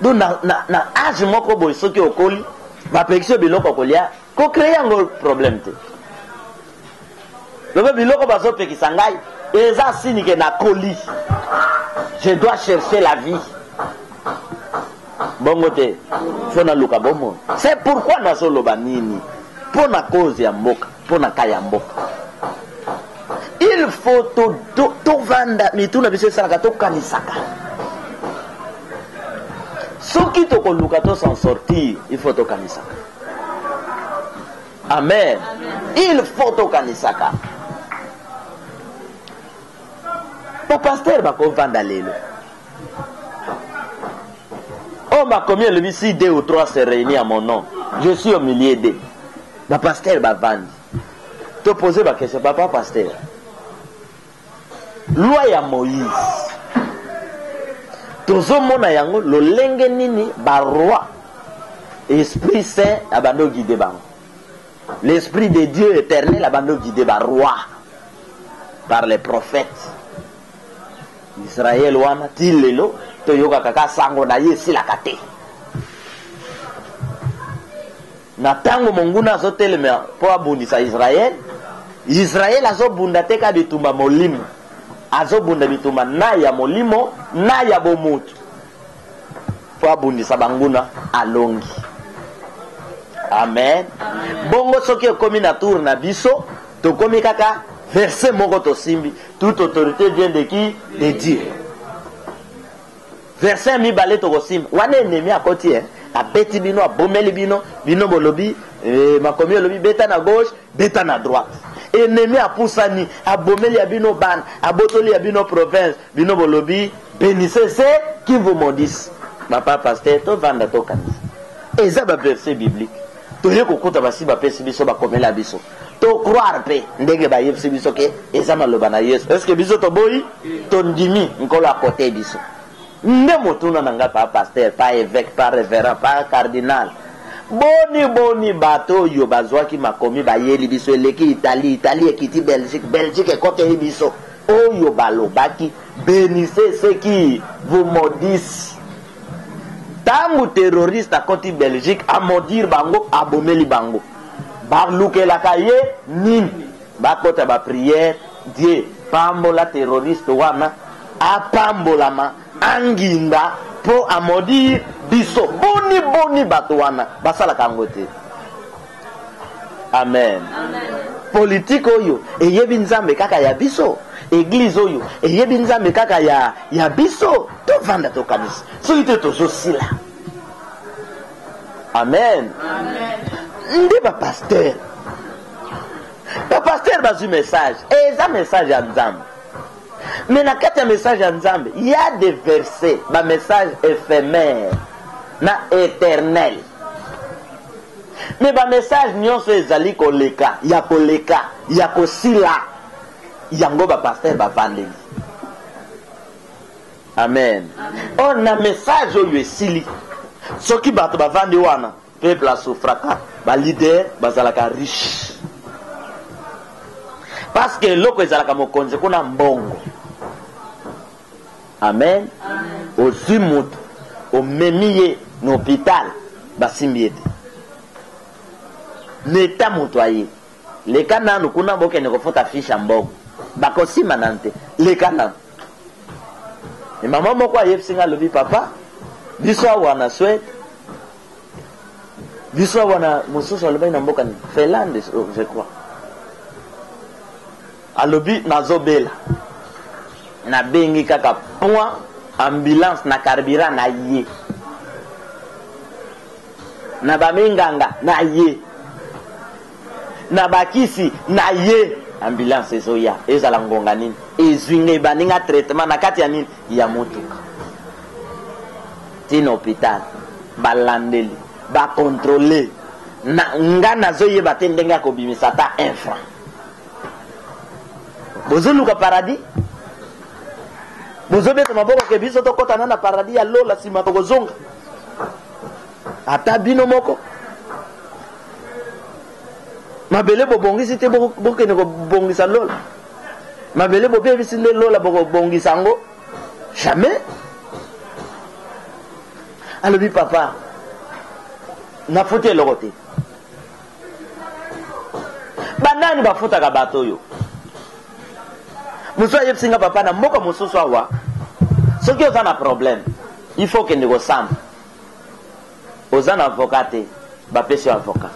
Donc na âge moko boy soki okoli ba pekisio biloko kolia ko créer un problème te. Le biloko bazo pekisa ngai eza sini ke na koli. Je dois chercher la vie. Bongo te fona luka bomo. C'est pourquoi na solo banini pour na cause ya mboka, pour na kaya mboka. Il faut to vanda mituna biso salaka to kanisaka. Soki to koluka to s'en sortir, il faut to kanisaka. Amen. Il faut to kanisaka. Mon pasteur va vanda lelo. Oh ma combien le si 2 ou 3 se réunissent à mon nom. Je suis au milieu d'eux. Ma pasteur va vendre. Te poser ma question, papa pasteur. Loi ya Moïse. Tozo mona yango lo lenge nini ba roi Esprit Saint abando guide bango. l'esprit de Dieu éternel a bando guidé par roi, par les prophètes. Israël wana tilelo to yoka kaka sango na ye silaka te. Na tango monguna azotelemela po abundisa Israël, Israël azobunda te ka bitumba molimo, azobunda bitumba na ya molimo na ya bomutu po abundisa banguna alongi. Amen. Bongo soki okomi na tour na biso tokomi kaka verset moko tosimbi, toute autorité vient de qui? De Dieu. Verset mibale tokosimba wana ennemi akoti abeti bino abomeli bino bino bolobi makomi olobi beta na gauche beta na droite. Ennemi apusani abomeli ya bino ban abotoli ya bino province bino bolobi bénissez ceux qui vous maudissent. Papa pasteur to vanda to kanisa eza ba verset biblique toye kokuta basi bapesi biso bakomela biso to croire pe ndenge bayebisi biso ke eza maloba na Yesu. Est-ce que biso toboyi tondimi nkolo à côté biso nde motuna nanga pa pasteur pa évêque pa révérend pa cardinal boni bato yo bazwaki makomi bayeli biso eleki Italie ekiti Belgique ekote biso oyo balobaki bénissez ceux qui vous maudissent. Tango terroriste akoti Belgique a maudire bango abomeli bango balukelaka ye nini bakota ba prière Dieu pambola terroriste wana apambolama anginda po amodire biso boni bato wana basalaka yango te. Amen. Politique oyo eyebi nzambe kaka ya biso, église oyo eyebi nzambe kaka ya biso tovanda tokanisa soki te tozosila. Amen. Nde bapasteur bazwi message eza message ya nzambe, mais na kati ya message ya nzambe il y a des versets ba message éphémère na éternel, mais ba message nyonso ezali koleka ya kosila yango bapasteur bavandeli. Amen. On a message oyo esili soki bato bavandi wana peuple asufraka ba leader bazalaka riche parce que loko ezalaka mokonzi kuna mbongo. Amen. Osi mutu omemi ye na hôpital basimbi ete neta mutu aye leka nanu kuna bokende kofota fiche mbongo bakosima nante leka nanu. E mama moko ayebsinga lobi papa biso awa na Suède biso awa na mosusu alobi na mboka ni Finlande je crois alobi nazobela na bengi kaka point ambulance na carburant na ye na baminganga na ye na bakisi na ye ambulance ezoya ezala ngonga nini ezwinga baninga traitement na kati ya nini ya motuka tina hôpital balandeli bakontrole na nga nazoyeba te ndenge akobimisa ta 1 franc. Bozoluka paradis bozobeta maboko ke biso tokotana na paradis ya lola sima tokozonga ata bino moko mabele bobongisi te bokende kobongisa lola mabele bopebisi nde lola bokobongisa ngo jamais. Alobi papa nafuti eloko te banani bafutaka bato oyo mosu ayebsinga papa na mboka mosusu awa soki oza na problème il faut kende kosamba oza na avocat te bapesi yo avocat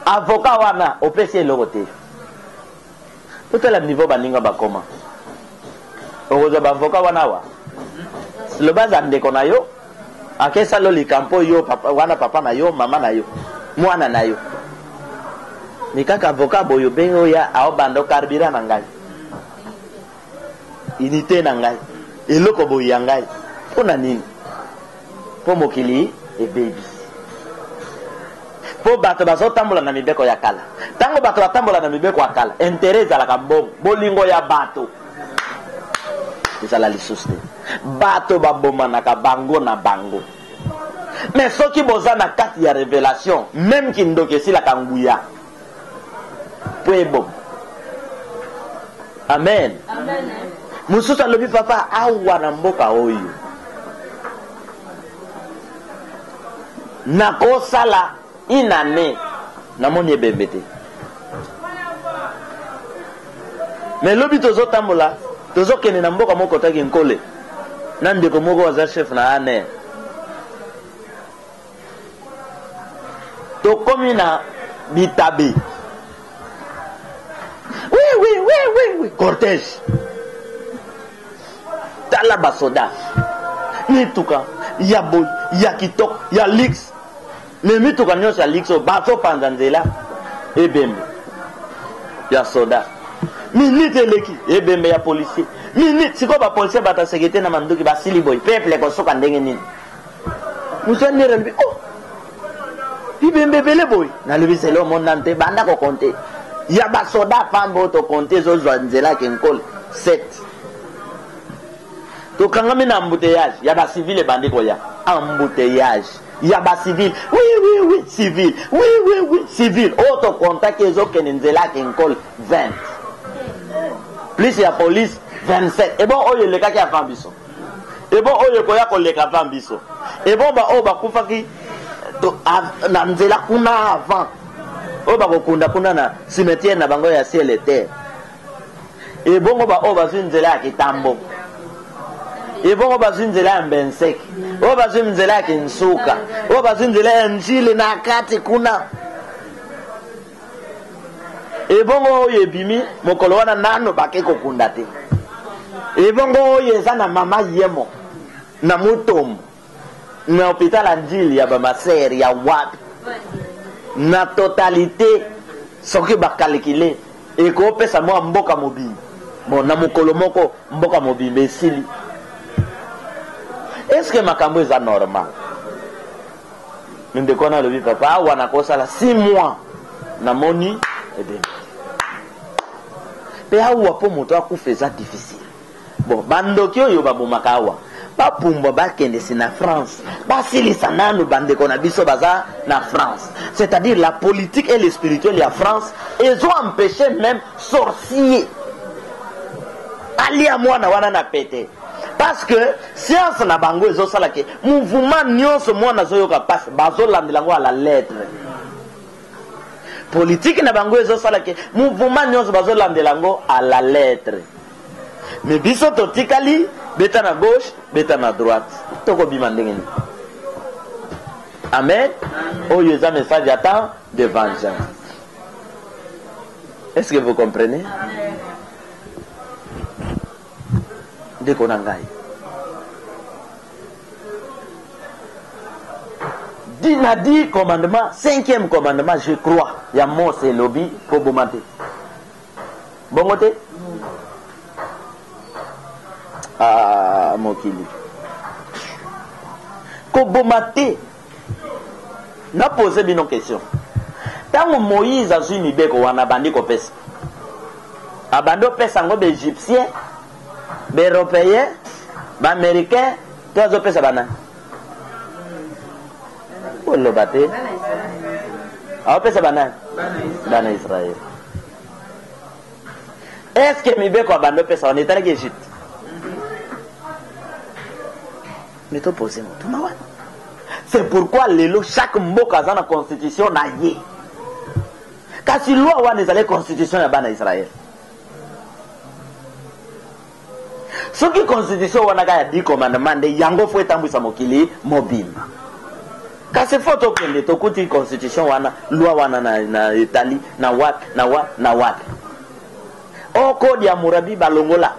avocat wana opesi eloko te totala niveau baninga bakoma okozwa baavocat wana awa lobaza ndeko na yo akesa lo likampo yo papa wana papa na yo mama na yo mwana na yo mikaka avocat boyo bengo ya aobando carburant na ngai unité na ngai eloko boyo ya ngai pona nini po mokili ebebi po bato bazotambola na mibeko ya kala tango bato batambola na mibeko ya kala intérêt ezalaka mbongo bolingo ya bato ezala lisusu te bato babomanaka bango na bango Mais ceux qui bosa na carte ya révélation, même qui ndoke si la kanguya. Pour bon. Amen. Amen. Mususa lobi papa awa na mboka oyo. Nako sala inane na moni ebembete. Mais lobi tozo tambola, tozo kene na mboka moko taki nkole. Nande ko moko waza chef na ane. To komi na Bitabe. Oui, cortège. Tala basoda. Mituka, ya boy, ya kitok, ya lix. Mais mituka nyos ya lix o bato panzanzela. Ebembe. Ya soda. Minute leki, ebembe ya policier. Minute, siko ba policier bata sekete na manduki ba sili boy. Peuple ko soka ndenge nini. Musa nire mbi, oh. Ibembe bele boy. Na lebi selo monante banda ko konte. Ya ba soda fambo to konte zo nzela kenkol 7. To kangami na embouteillage, ya ba civil bandi ko ya. Embouteillage. Ya ba civil. Oui, civil. Oui, civil. Auto contact ezo kenenzela kenkol 20. Plus ya police 27. Et bon oyo le kaki afan biso. Et bon oyo ko ya ko le ka afan biso. Et bon ba o ba kufa ki to na nzela kuna avant. O ba kokunda kuna na cimetière na bango ya ciel et terre. Et bongo ba o ba nzela ya kitambo. Et bongo ba nzela ya mbensek. O ba nzela ya kinsuka. O ba nzela ya njili na kati kuna. Et bongo oyo ebimi mokolo wana nano bake kokunda te. Et bongo oyo eza na mama yemo na mutomo. Na hôpital Anjili ya ba maser ya wapi. Na totalité soki bakalikile eko pesa mwa mboka mobile bon na mokolo moko mboka mobile esili. Est-ce que makambo eza normal? Minde kona lobi papa wana kosala 6 mois na moni ebe pe awa po moto akufeza difficile. Bon bandoki oyo babomaka awa bapumba bakende si na France basilisa nanu bandeko na biso baza na France, c'est-à-dire la politique et le spirituel ya France ils ont empêché même sorcier ali à mwana wana na pété parce que science na bango ezo sala ke mouvement nyonso mwana zoyoka passe bazo landelango à la lettre. Politique na bango ezo sala ke mouvement nyonso bazo landelango à la lettre. Mais biso totikali beta na gauche, beta na droite. Toko bima ndengeni. Amen. Oyo eza message attend de vengeance. Est-ce que vous comprenez? Ndeko na ngai. Dit commandement, 5e commandement, je crois. Ya Mose lobby pour bomate. Bongote? Ah, mokili. Ko bomate. Na posé bino question. Tango Moïse a zui mibeko wana bandi ko pesa. Abando pesa ngo be égyptien, be européen, ba américain, tozo pesa bana. Olo bate. Aw pesa bana. Bana Israël. Est-ce que mibeko abando pesa on est allé Égypte? Mais to posé mo to mawa. C'est pourquoi lelo chaque mboka za na constitution na ye. Kasi loi wana ezale constitution ya bana Israël. Soki constitution wana ka ya 10 commandement de yango fo etambwisa mokili mobimba. Kasi fo to kende to kuti constitution wana loi wana na Italie na wat. O code ya Murabi balongola.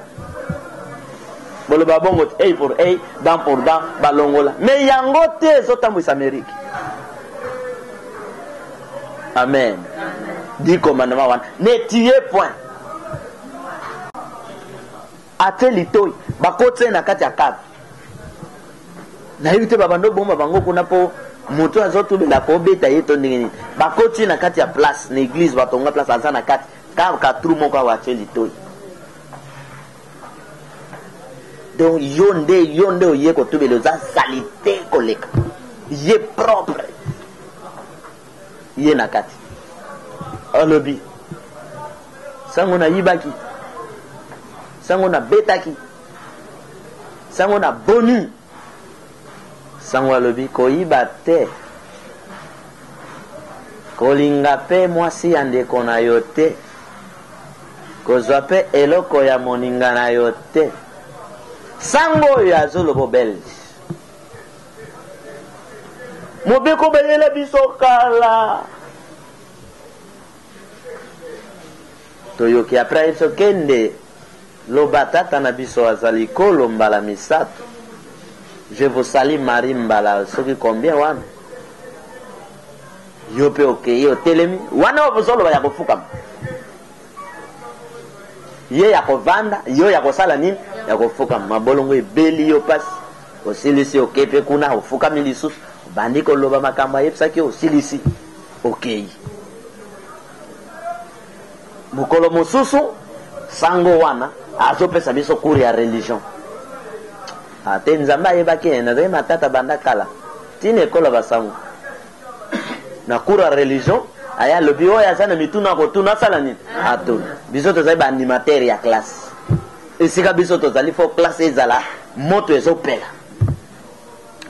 Bolo babongo A pour A, dent pour dent, balongola. Mais yango te zotambwisa Amérique. Amen. 10 commandements wana. Ne tuez point. Ate litoi bakote na kati ya kabe. Na yite babando bomba bango kuna po moto azotu bela ko beta yeto ndingini. Bakoti na kati ya place na église batonga place aza na kati ka trumo kwa wache litoi. Donc yonde oye ko tubelo za salite koleka. ye propre ye nakati alobi sango na yibaki sango na betaki sango na boni sango alobi koyiba te kolinga pe mwasi ya ndeko na yo te kozwa pe eloko ya moninga na yo te sango oyo azoloba belge mobeko bayele biso kala toyoki apres biso kende loba tata na biso azali kolo mbala misato je vous salue Marie mbala soki combien wana yo pe okei otelemi wana obozoloba ya kofukama ye ya kovanda yo ya kosala nini ya kofukama mabolongo ebeli yo pasi osilisi okepe kuna ofukami lisusu bandi koloba makambo ayebisaki osilisi okei mokolo mosusu sango wana azopesa biso kuri ya religion ate nzambe ayebaki nazali matata banda kala tina ekola basango na kuri ya religion aya lobi oyo aza na mituna kotuna asala nini atuna biso tozali baanimatere ya classe esika biso tozali fo classe ezala moto ezopela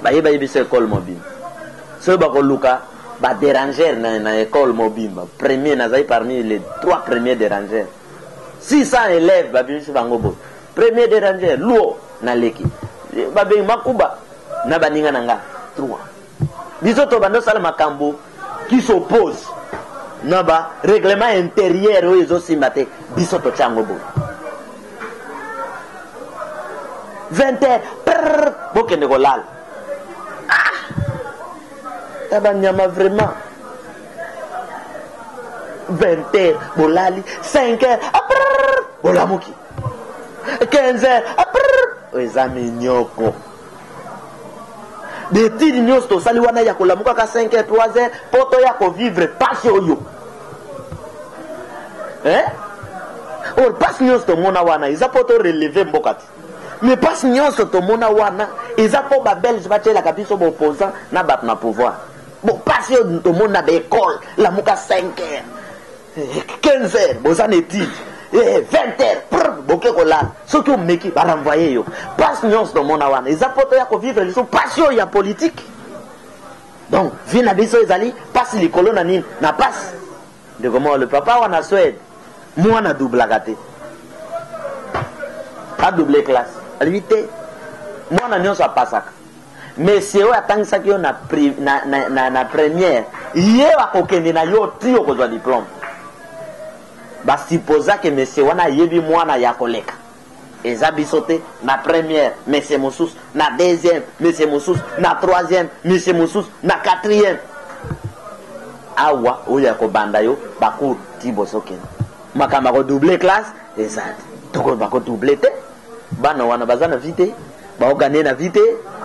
bayebaye biso ekole mobimba soki bakoluka badérangere na ekole mobimba premier nazali parmi les 3 premiers dérangere 600 élèves babimisi bango boye premier dérangere luo naleki babengi makuba na baninga na nga 3 biso tobanda osala makambo qui s'oppose na ba règlement intérieur oyo ezosimba te biso totya yango boye 20h bokende kolala tabanyama vraiment 20h bolali 5h bolamuki 15h eza minyoko detili nyonso tosali wana ya kolamuka ka 5h 3h poto ya kovivre pasi oyo or pasi nyonso tomona wana eza po toreleve mboka te mais pasi nyonso tomona wana eza po babelge batielaka biso baopposant na bato na pouvoir bon pasi oyo tomona baekole lamuka 5h 15h boza na étude 20h boke kolala soki omeki barenvoye yo pasi nyonso tomona wana eza poto ya kovivre liso pasi oyo ya politique donc vi na biso ezali pasi likolo na nini na pasi ndekomo le papa wana Suède mwana doublaka te adouble classe alibi te mwana nyonso apasaka monsieur oyo atangisaki yo na première ye akokende na yo ti okozwa diplôme basipozaki monsieur wana ayebi mwana ya koleka eza biso te na première monsieur mosusu na deuxième monsieur mosusu na troisième monsieur mosusu na quatrième awa oyo ya kobanda yo bakour ti bosokende makambo akodouble classe eza toko bakodouble te bana wana baza na vie te baogane na vie te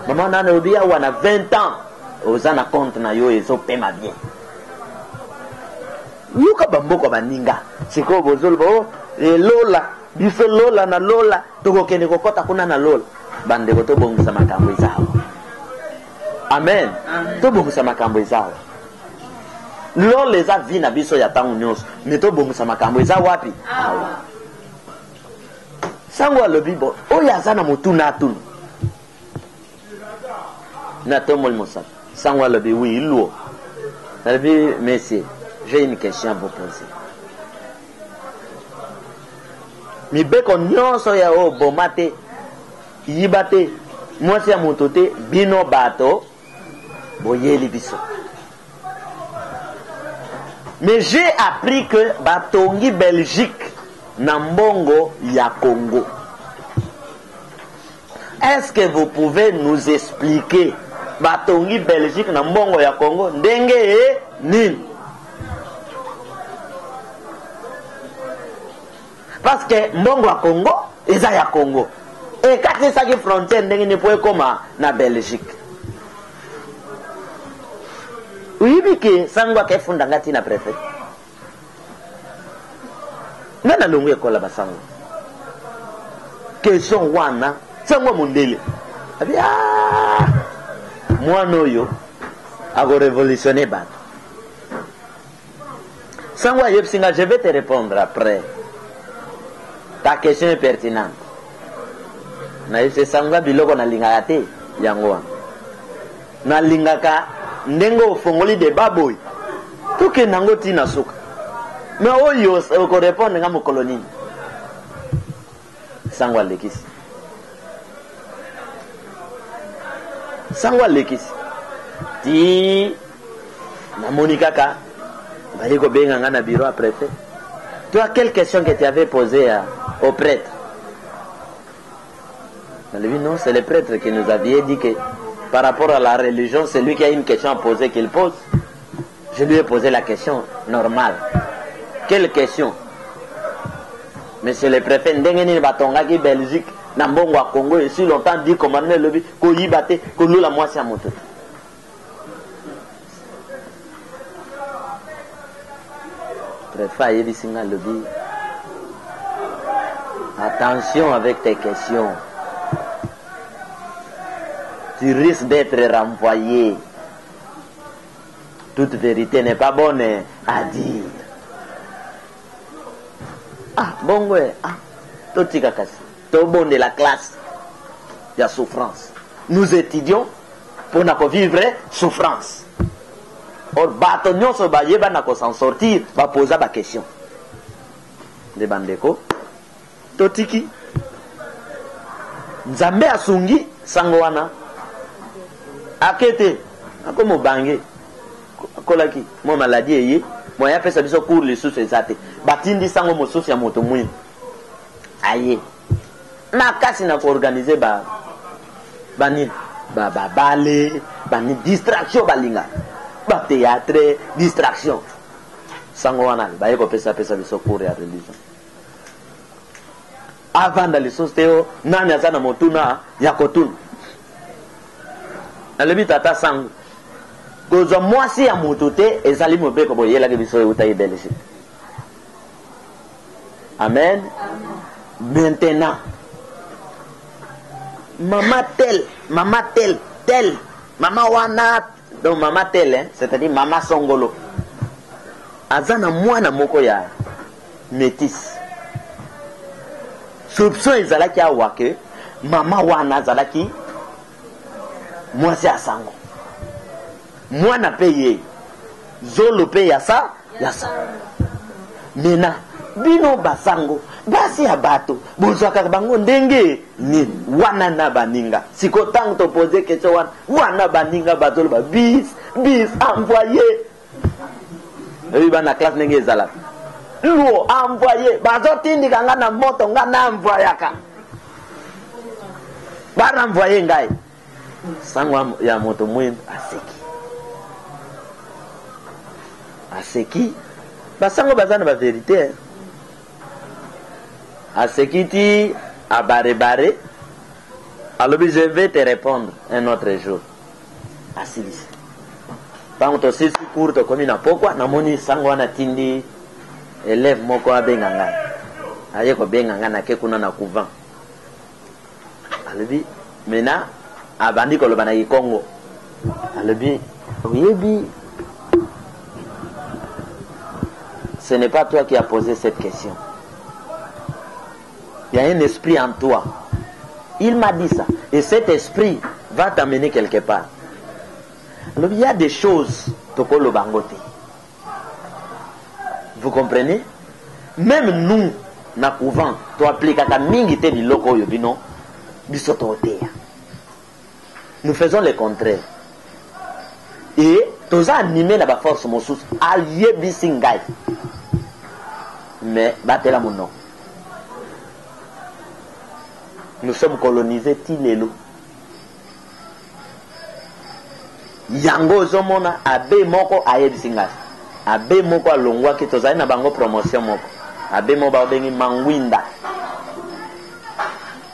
mama nana obi awa na 20 ans oza na compte na yo ezopema bien yuka bamboko baninga sikoyo bozoloba lola biso lola na lola tokokende kokota kuna na lola bandeko tobongisa makambo ezawa amen tobongisa makambo ezawa lola eza vi na biso ya ntango nyonso me tobongisa makambo eza wapi awa sango alobi bo oyo aza na motuna atunu na tomoli mosala sango alobi oui luo alobi monsieur j'ai une question à vous poser mibeko nyonso ya oyo boma te yiba te mwasi ya moto te bino bato boyeli biso mais j'ai appris que batongi Belgique na mbongo ya Congo. Est-ce que vous pouvez nous expliquer batongi Belgique na mbongo ya Congo ndenge nini? Parce que mbongo ya Congo eza ya Congo et kati saki frontière ndenge ne poe koma na Belgique. Uyibike sangwa ke funda ngati na préfet. Nana longo ekola basango. Question wana sangwa mondele. Abi mwana oyo à révolutionner bato. Sangwa Yepsinga, je vais te répondre après. Ta question est pertinente. Na yepse sangwa biloko na linga te yango. Na linga ka ndengo fongoli de baboy. Tuke nango tina suka. Mais oyo ko répondre nga mokoloni. Sangwa lekisi. Sangwa lekisi. Ti na Monika ka bayiko benga nga na bureau à préfet. Toi, quelle question que tu avais posée au prêtre? Elle dit non, c'est le prêtre qui nous avait dit que par rapport à la religion, c'est lui qui a une question à poser qu'il pose. Je lui ai posé la question normale. Quelle question? Monsieur le préfet, ndengeni batonga ki Belgique, na mbongo à Congo, et si longtemps dit commandement le bi, ko yibate, ko lula mwasi ya moto. Préfet yebi singa le bi. Attention avec tes questions. Tu risques d'être renvoyé. Toute vérité n'est pas bonne à dire. Ah, bon, ouais. Ah, tout est bon de la classe. Il y a souffrance. Nous étudions pour nous vivre souffrance. Or, bâtonnions se bailler, pour s'en sortir, va poser la question. Les bandeko, totiki, Nzambe asungi, sangwana, akete, akomo bange, kolaki, mo maladie ye, mo ya pesa biso cours les sous ezate, batindi sango mo sous ya moto mouin. Aye. Makasi na ko organiser bani bale, bani distraction balinga. Ba théâtre, distraction. Sangwana, ba yeko pesa biso cours ya religion. Avant d'aller sosteo, nani azana motuna ya kotuna. Alebi tata sangu. Kozo mwasi ya motote ezali mobeko boyela ke biso uta ibelisi. Amen. Maintenant, maman tel, maman wana, donc maman tel, hein, c'est-à-dire maman songolo. Azana mwana moko ya métis. Soupçon ezalaki awa ke mama wana azalaki mwasi asango. Mwana pe ye. Zolo pe yasa. Mena bino basango basi ya bato bozwaka bango ndenge ni wana na baninga. Siko tango to poser question wana baninga bazolo ba bis envoyé. Ebi bana classe ndenge ezala. Luo envoyé bazotindi kanga na moto nga na envoyaka. Bara envoyé ngai. Sango ya moto mwendo aseki. Basango bazana ba vérité. Asekiti a bare. Alors je vais te répondre un autre jour. Asibisi. Tango to sisi cours to komi na pokwa na moni sango wana tindi élève moko abenga ngai. Aye ko benga ngai na ke kuna na couvent. Alobi mena abandi ko lobana ki Congo. Alobi oyebi. Ce n'est pas toi qui as posé cette question. Il y a un esprit en toi. Il m'a dit ça. Et cet esprit va t'amener quelque part. Alors, il y a des choses. Vous comprenez? Même nous, na couvent, tu appliques à ta mingite du loco yobino, bisototea. Nous faisons le contraire. Et tu as animé la force moussous. Aïe bisingai. Mais battez-la mon nom. Nous sommes colonisés tilelo. Yango zomona abe moko ayebi singas. Abe moko alongwa ki tozali na bango promotion moko. Abe mo ba bengi mangwinda.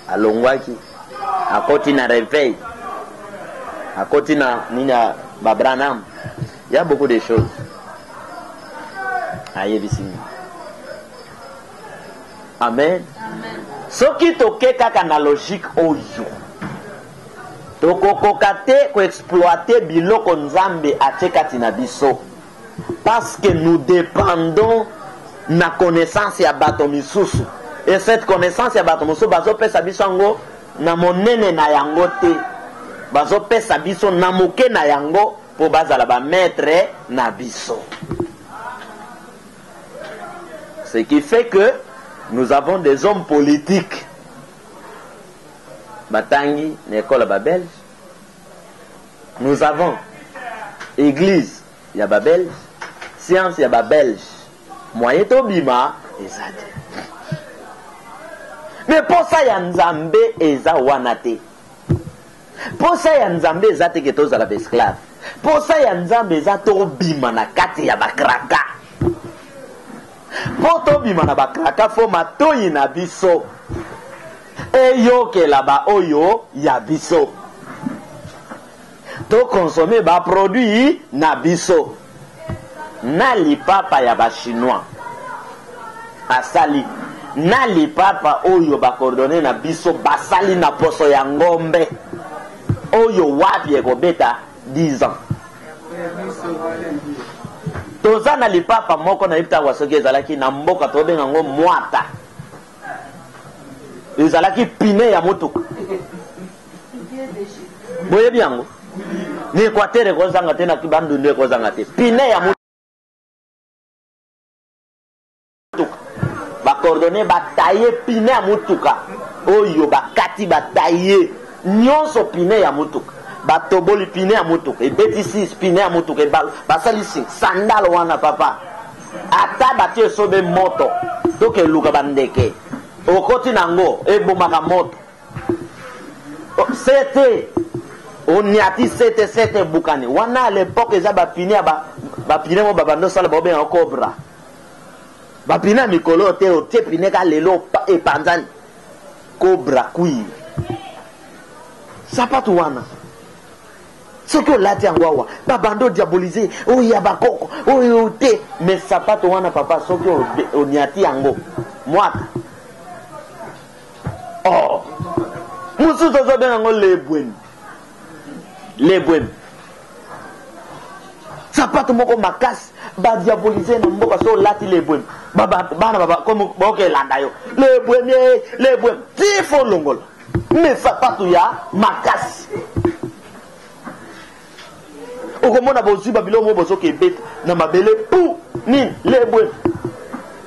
Alongwa ki akoti na réveil. Akoti na nina babranam. Il y a beaucoup de choses. Ayebi singas. Amen. Ce qui toke kaka na logique oyo. tokokoka te koexploiter biloko nzambe atie kati na biso parce que nous dépendons na connaissance ya bato misusu, et cette connaissance ya bato misusu bazopesa biso yango na monene na yango te, bazopesa biso na moke na yango po bazala ba maître na biso. Ce qui fait que nous avons des hommes politiques batangi na école ba belge, nous avons église ya ba belge, science ya ba belge, moyen to bima ezate. Mais pour ça ya nzambe eza wana te, pour ça ya nzambe eza te ke tozala ba esclave, pour ça ya nzambe eza to bima na kati ya bakraka. Po to bima na bakraka fo matoyi na biso eyokela ba oyo ya biso, to consommer ba produit na biso. Na lipapa ya ba chinois asali, na lipapa oyo ba coordonné na biso basali na poso ya ngombe oyo wapi ekobeta 10 ans. Toza na lipapa moko na ipta wa soki ezalaki na mboka tobenga ngo mwata, ezalaki pine ya motuka boye biango ni Equateur kozanga te na kibandunde kozanga te, pine ya motuka ba coordonné bataille pine ya motuka oyo bakati bataille nyonso pine ya motuka, batoboli pine ya motuka ebeti 6 pine ya motuka ebalo basali 5 sandal wana papa ata batie sobe moto toke luka bandeke okoti nango ebomaka moto sete oniati sete bukani wana à l'époque eza bapine ya bapine mo babando sala bobe en cobra bapine mikolo te otie pine ka lelo epanzani cobra kui sapatu wana soki olati yango awa babando diabolize oyo ya bakoko oyo te, mais sapato wana papa soki oniati yango mwaka oh mususu tozobenga yango lebweni sapato moko makasi badiabolize na mboka so olati lebweni bana baba komo bokelanda yo lebweni tifo longola, mais sapato ya makasi okomona bozwi babilo mo bozoke ebeta na mabele pu nini lebweni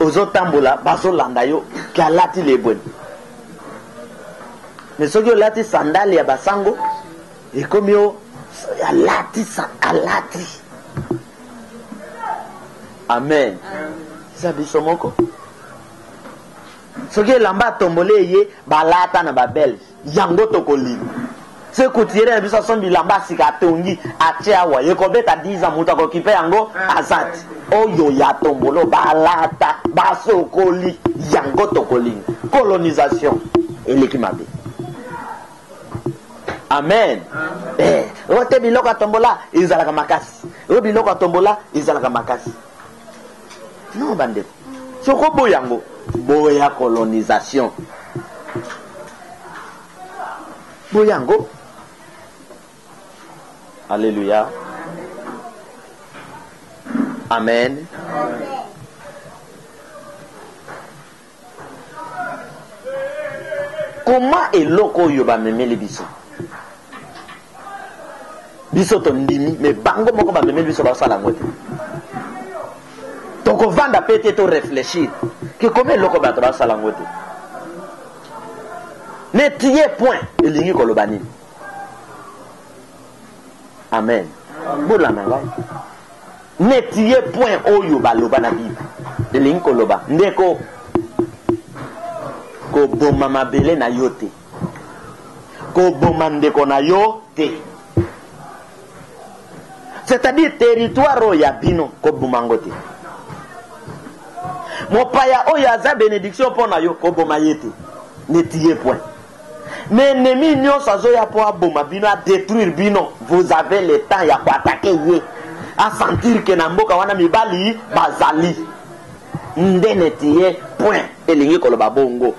ozotambola bazolanda yo ke alati lebweni. Mais soki olati sandali ya basango ekomi yo alati. Amen. Eza biso moko soki elamba tombole ye balata na babelge yango tokolima. Se kutire na biso son bilamba sika tongi atie awa yekobeta 10 ans muta ko kipe yango azati oyo ya tombolo balata basokoli yango tokolinga. Colonisation eleki mabe. Amen. Ote biloko tombola izalaka makasi, o biloko tombola izalaka makasi. Non bande soko boyango boya colonisation boyango. Alléluia. Amen. Comment eloko yo ba memeli biso? Biso to ndimi mais bango moko ba memeli biso ba sala ngote. Donc vanda peut-être to réfléchir que comment eloko ba to ba sala ngote. Ne tiye point elingi kolobani. Amen. Bola nangai. Netie point oyo baloba na Bible. De linko loba. Ndeko ko boma mabele na yote. Ko boma ndeko na yote. C'est-à-dire territoire ya bino ko boma ngote. Mopaya oyo aza bénédiction pona yo ko boma yete. Netie point. Mais ennemi nyonso azoya po aboma bino a détruire bino, vous avez le temps ya ko attaquer ye, a sentir que na mboka wana mibali bazali ndene tie point elingi koloba bongo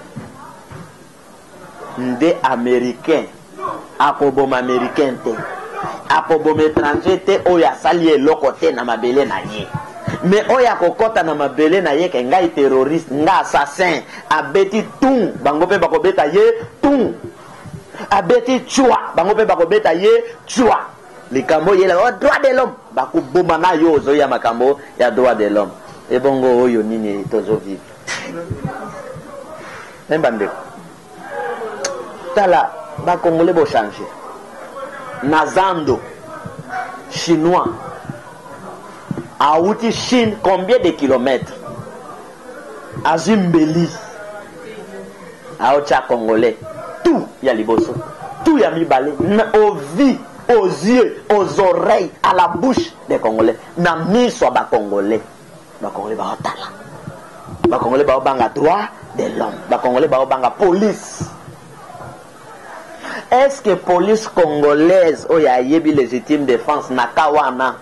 nde américain akoboma américain te akoboma étranger te oyo asali eloko te na mabele na ye mais oyo akokɔta na mabele na ye ke ngai terroriste ngai assassin abeti tung bango mpe bakobeta ye tung abeti chua bango mpe bakobeta ye chua likambo yela droit de l'homme bakoboma na yo ozoya makambo ya droit de l'homme ebongo oyo nini tozovivre mbandeko tala bakongole bochange na zando chinois auti Chine combien de kilomètres azwi mbeli aotya congolais tout ya liboso tout ya mibale aux vies aux yeux aux oreilles à la bouche des congolais na miso ya bakongolais baotala bakongolais baobanga droit de l'homme bakongolais baobanga police. Est-ce que police congolaise oyo ayebi légitime défense na kawana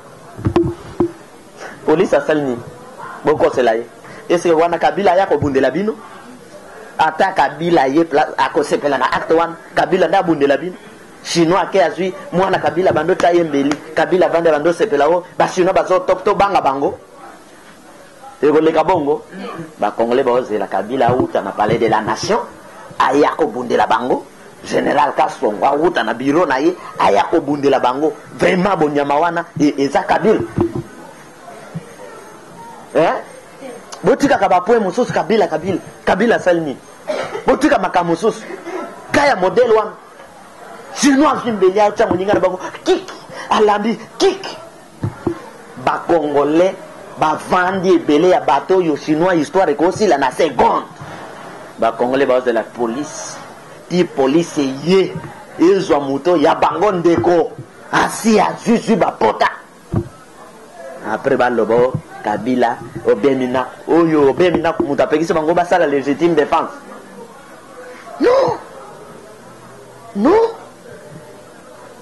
police asali nini bokosela ye? Est-ce que wana Kabila ya kobundela bino ata Kabila ye akosepela na acte wana Kabila nda abundela bino chinois ake azwi mwana Kabila bando taye mbeli Kabila vande bando sepela o bachinois bazotokto banga bango ekoleka bongo bakongole baozela Kabila auta na palais de la nation aya kobundela bango général Kasongo auta na bureau na ye aya kobundela bango vraiment bonyama wana eza Kabila botika kabapoe mususu Kabila salini botika makamususu kaya modèle wana chinois zimbeli acha muninga na bango kik alambi kik bakongolais bavandi ebele ya bateau yo chinois histoire ekosila na seconde bakongolais baoza la police ti police ye ezwa moto ya bango ndeko asi azwi bapota après balobo Kabila obemina oyo obemina mutu apekisi bango basala légitime défense non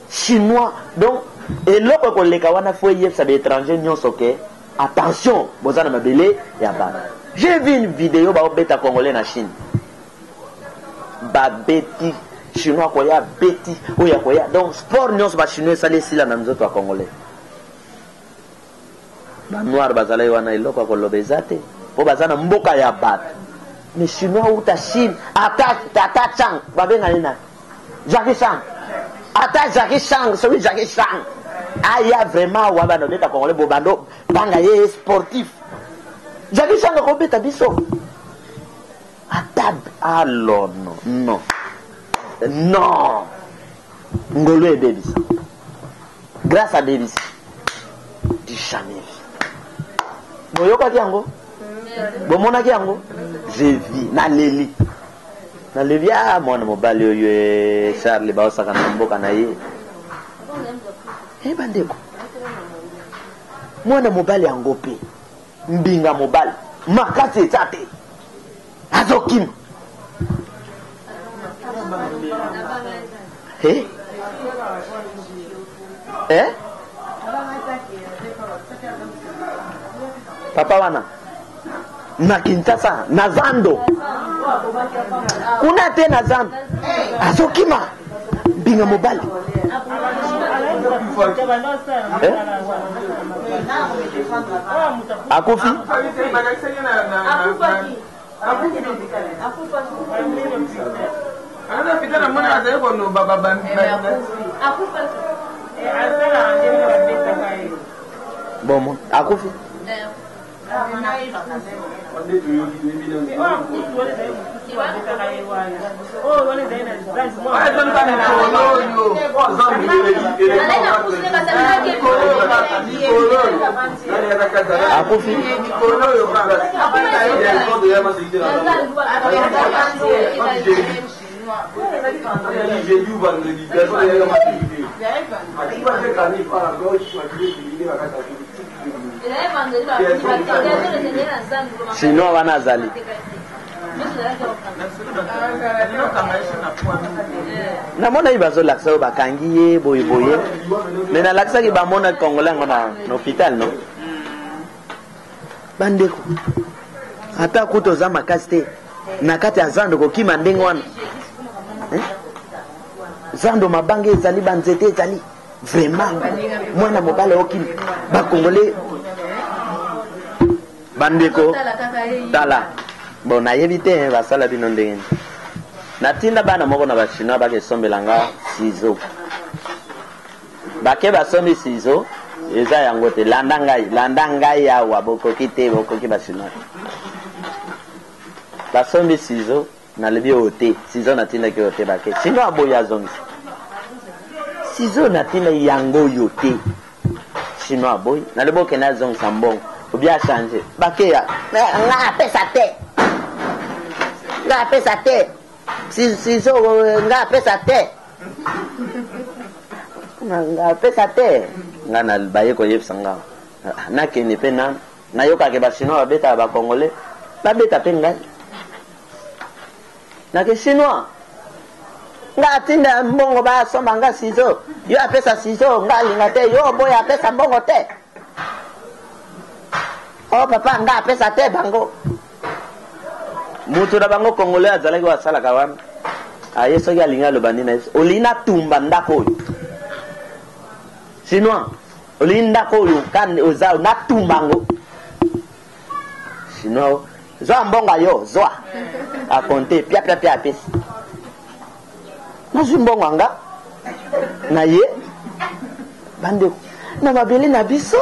chinois donc eloko koleka wana fo yebisa baétranger nyonso ke attention bozana mabele ya bana. J'ai vu une vidéo baobeta congolais na Chine babeti chinois koya beti oya koya donc sport nyonso ba chinois esali esila na nzoto ya congolais banoir bazalai wana eloko akoloba eza te mpo baza na mboka ya bato mais chinois uta Chine ata chang babenga nina Jackie Chan ata Jackie Chan celui Jackie Chan aya vraiment wa bana beta congolais bobando banga ye sportif Jackie Chan ko beta biso ata alors non ngolo e Davis grâce à Davis du jamais boyokaki yango bomonaki yango j'ai vu na leli mwana mobali oyo Charles baosaka na mboka na ye bandeko mwana mobali yango pe mbinga mobali makasi eza te azokima papa wana na Kinshasa na zando kuna te na zando azokima mbinga mobali akufi bomo akufi akufi chinois wana azali namona ye bazolakisa oyo bakangi ye boyeboye me nalakisaki bamona congolais yango na hôpital no bandeko ata kuta oza makasi te na kati ya zando kokima ndenge wana zando mabange ezali banzete ezali vraiment mwana mobale okili ba congolais bandeko tala bon nayebi te basala bino ndenge natinda bana moko na bachinois bakesombelanga ciseau bake basombi ciseau eza yango te landa ngai awa bokoki te bokoki bachinois basombi ciseau nalebi oyo te ciseau natindaki oyo te bake chinois aboyi azongisa ciseau natinda yango oyo te chinois aboyi nalebi okende azongisa mbongo obi achange bakeya nga apesa te nga apesa te ciseau nga apesa te nga apesa te nga na baye koyebisa nga nakende mpe nayokake bachinois babetaka bacongolais babeta mpe ngai nake chinois nga atinda mbongo basomba nga ciseau yo apesa ciseau nga alinga te yo boya apesa mbongo te oh papa nga apesa te bango mutu na bango congolais azalaki wasalaka wana aye soki alingi aloba nini na yesu olina tumba ndako oyo chinois olini ndako oyo oza natumba ngo chinois zwa mbongo yo zwa akonte pia apesi nazwi mbongo anga na ye bandeko na mabele na biso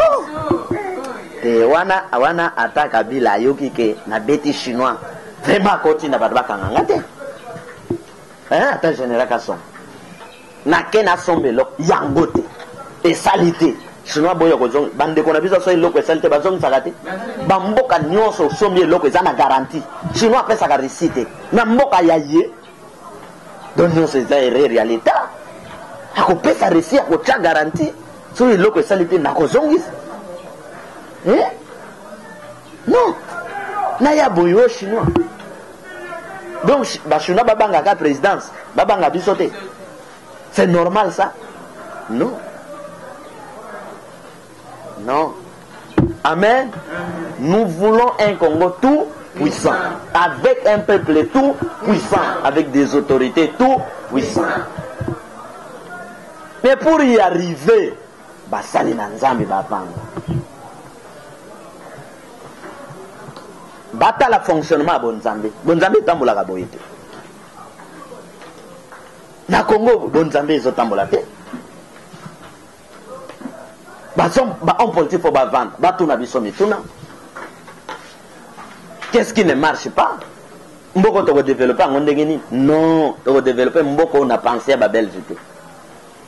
te wana ata kabila ayoki ke na beti chinois vraiment akotinda bato bakanganga te ata général kasonga nake nasomba eloko yango te esali te chinois boyo kozonga bandeko na biso so eloko esali te bazongisaka te bamboka nyonso osombi eloko eza na garantie chinois apesaka risi te na mboka ya ye don nyonso eza erreur ya leta akopesa risi akotya garantie so eloko esali te nakozongisa non naya boyo chinois donc bachinois babangaka présidence babanga biso te c'est normal ça non non amen nous voulons un Congo tout puissant avec un peuple tout puissant avec des autorités tout puissant mais pour y arriver basali na nzambe bapanga batala fonctionnement ya bonzambe etambolaka boye te na Congo bonzambe ezotambola te bahomme politique fo bavanda batuna biso mituna qu'est-ce qui ne marche pas mboko tokodéveloppe yango ndenge nini non tokodéveloppe mboko na pensé ya babelge te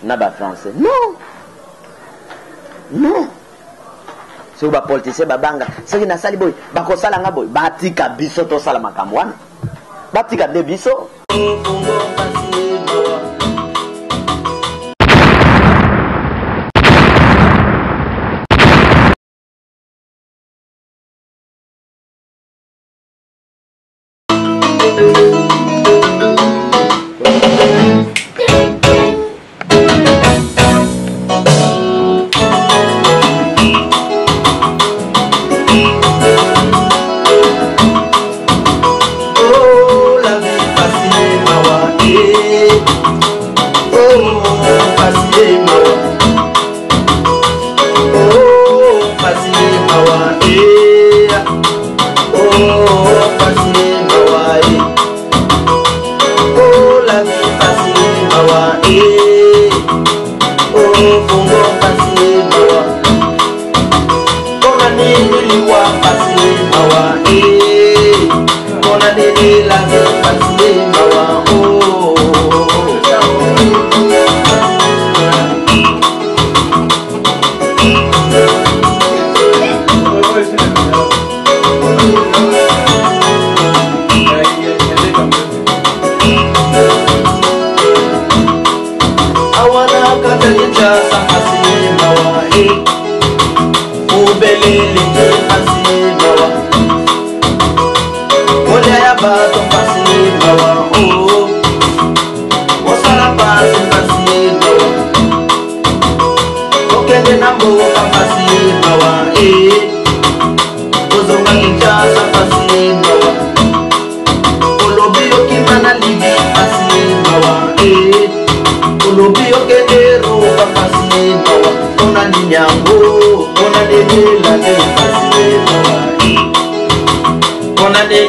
na bafrançais non soki bapoliticien babanga soki nasali boye bakosala nga boye batika biso tosala makambo wana batika nde biso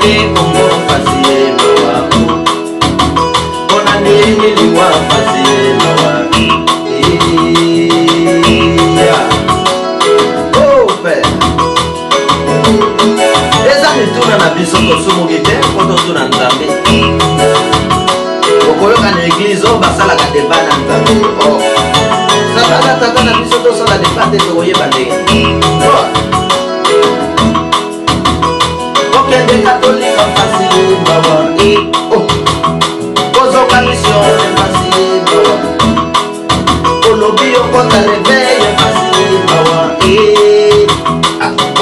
nini Kongo pasi mawa Pona nini liwa pasi mawa Oh père Eza mituna na biso kosumu gite Koto tuna nzambe Okoyoka na église o basala ka débat na nzambe Oh Tata na biso to sala débat te tokoyeba ndenge Okende katolika mpasi bawa Oh Kozoka mission mpasi bawa Olobi okota réveil mpasi bawa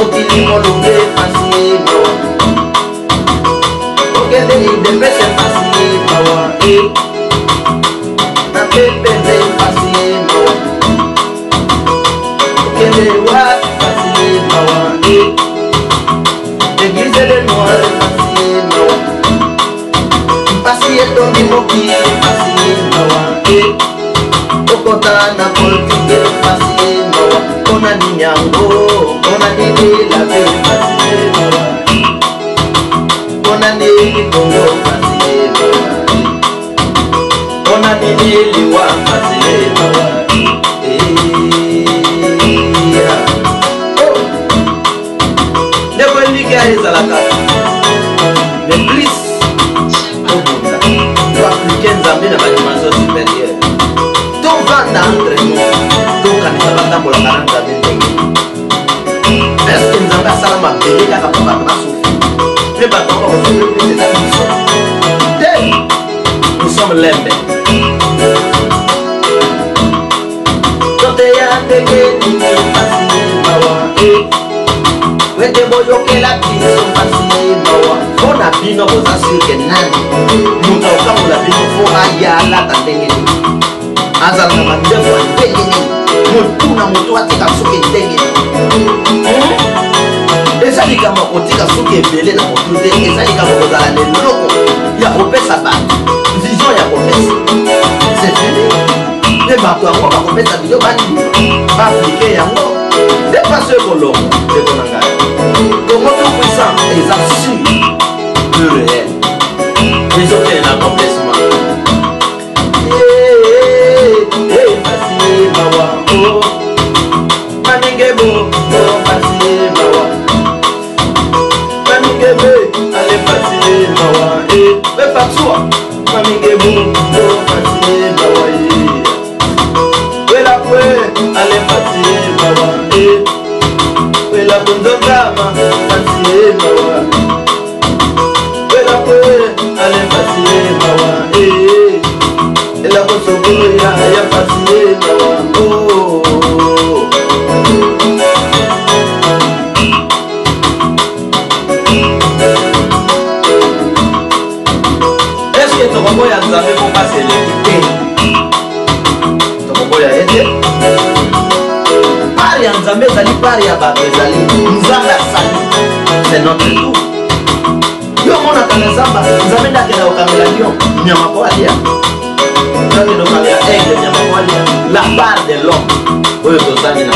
Okili molunge mpasi bawa Okende idepese mpasi bawa Na pepende mpasi bawa Okende wa mpasi bawa Église de noir mpasi bawa Mpasi etongi mokili mpasi bawa Okota na politique mpasi bawa Kona ninyango Kona nini la vie mpasi bawa Kona nini Kongo mpasi bawa Kona nini liwa mpasi bawa Nebo liga ezalaka Mais plus Obunda Tu appliquer nzambe na badimension supérieure Tovanda entre nous Tokanisa batambola kana nzambe ndenge Est-ce que nzambe asala mabele kaka po bato basufi Pe bato bakosufri plus eza biso Te Nous sommes lembe Tote ya ndenge nini pasi mawa Wete boyokela biso pasi mawa Fona bino boza sirke nani Muta ukamula bino fora yala tandenge nini Azal na mandefu wa ndenge nini Mutu na mutu watika suke ndenge nini Eza lika makotika suke ebele na mutu de Eza lika makozala leloko Ya kopesa batu Vision ya kopesa C'est fini Ne bato yango bakopesa video bani Ba aplike yango Dépasse Colombo de Bonangai. Comment tout puissant et assis le réel. Les autres un accomplissement. Passi mawa oh. Maningebo oh passi mawa. Maningebe allez passi mawa mais pas toi. Maningebo oh passi mawa la kwe allez passi mawa la kundongama passi mawa la kwe allez passi mawa la kosogolo ya passi mawa oh est-ce que tu comprends ya nzambe pour passer l'équité ya ete pari ya nzambe ezali pari ya bato ezali nzambe asali c'est notre tour yo monaka na zamba nzambe ndakenda kokangela lion nyama po alia ndakenda kokangela aigle nyama po alia la part de l'homme oyo tozangi na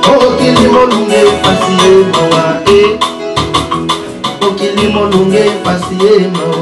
koko okili molunge pasi ye mawa okili molunge pasi ye mawa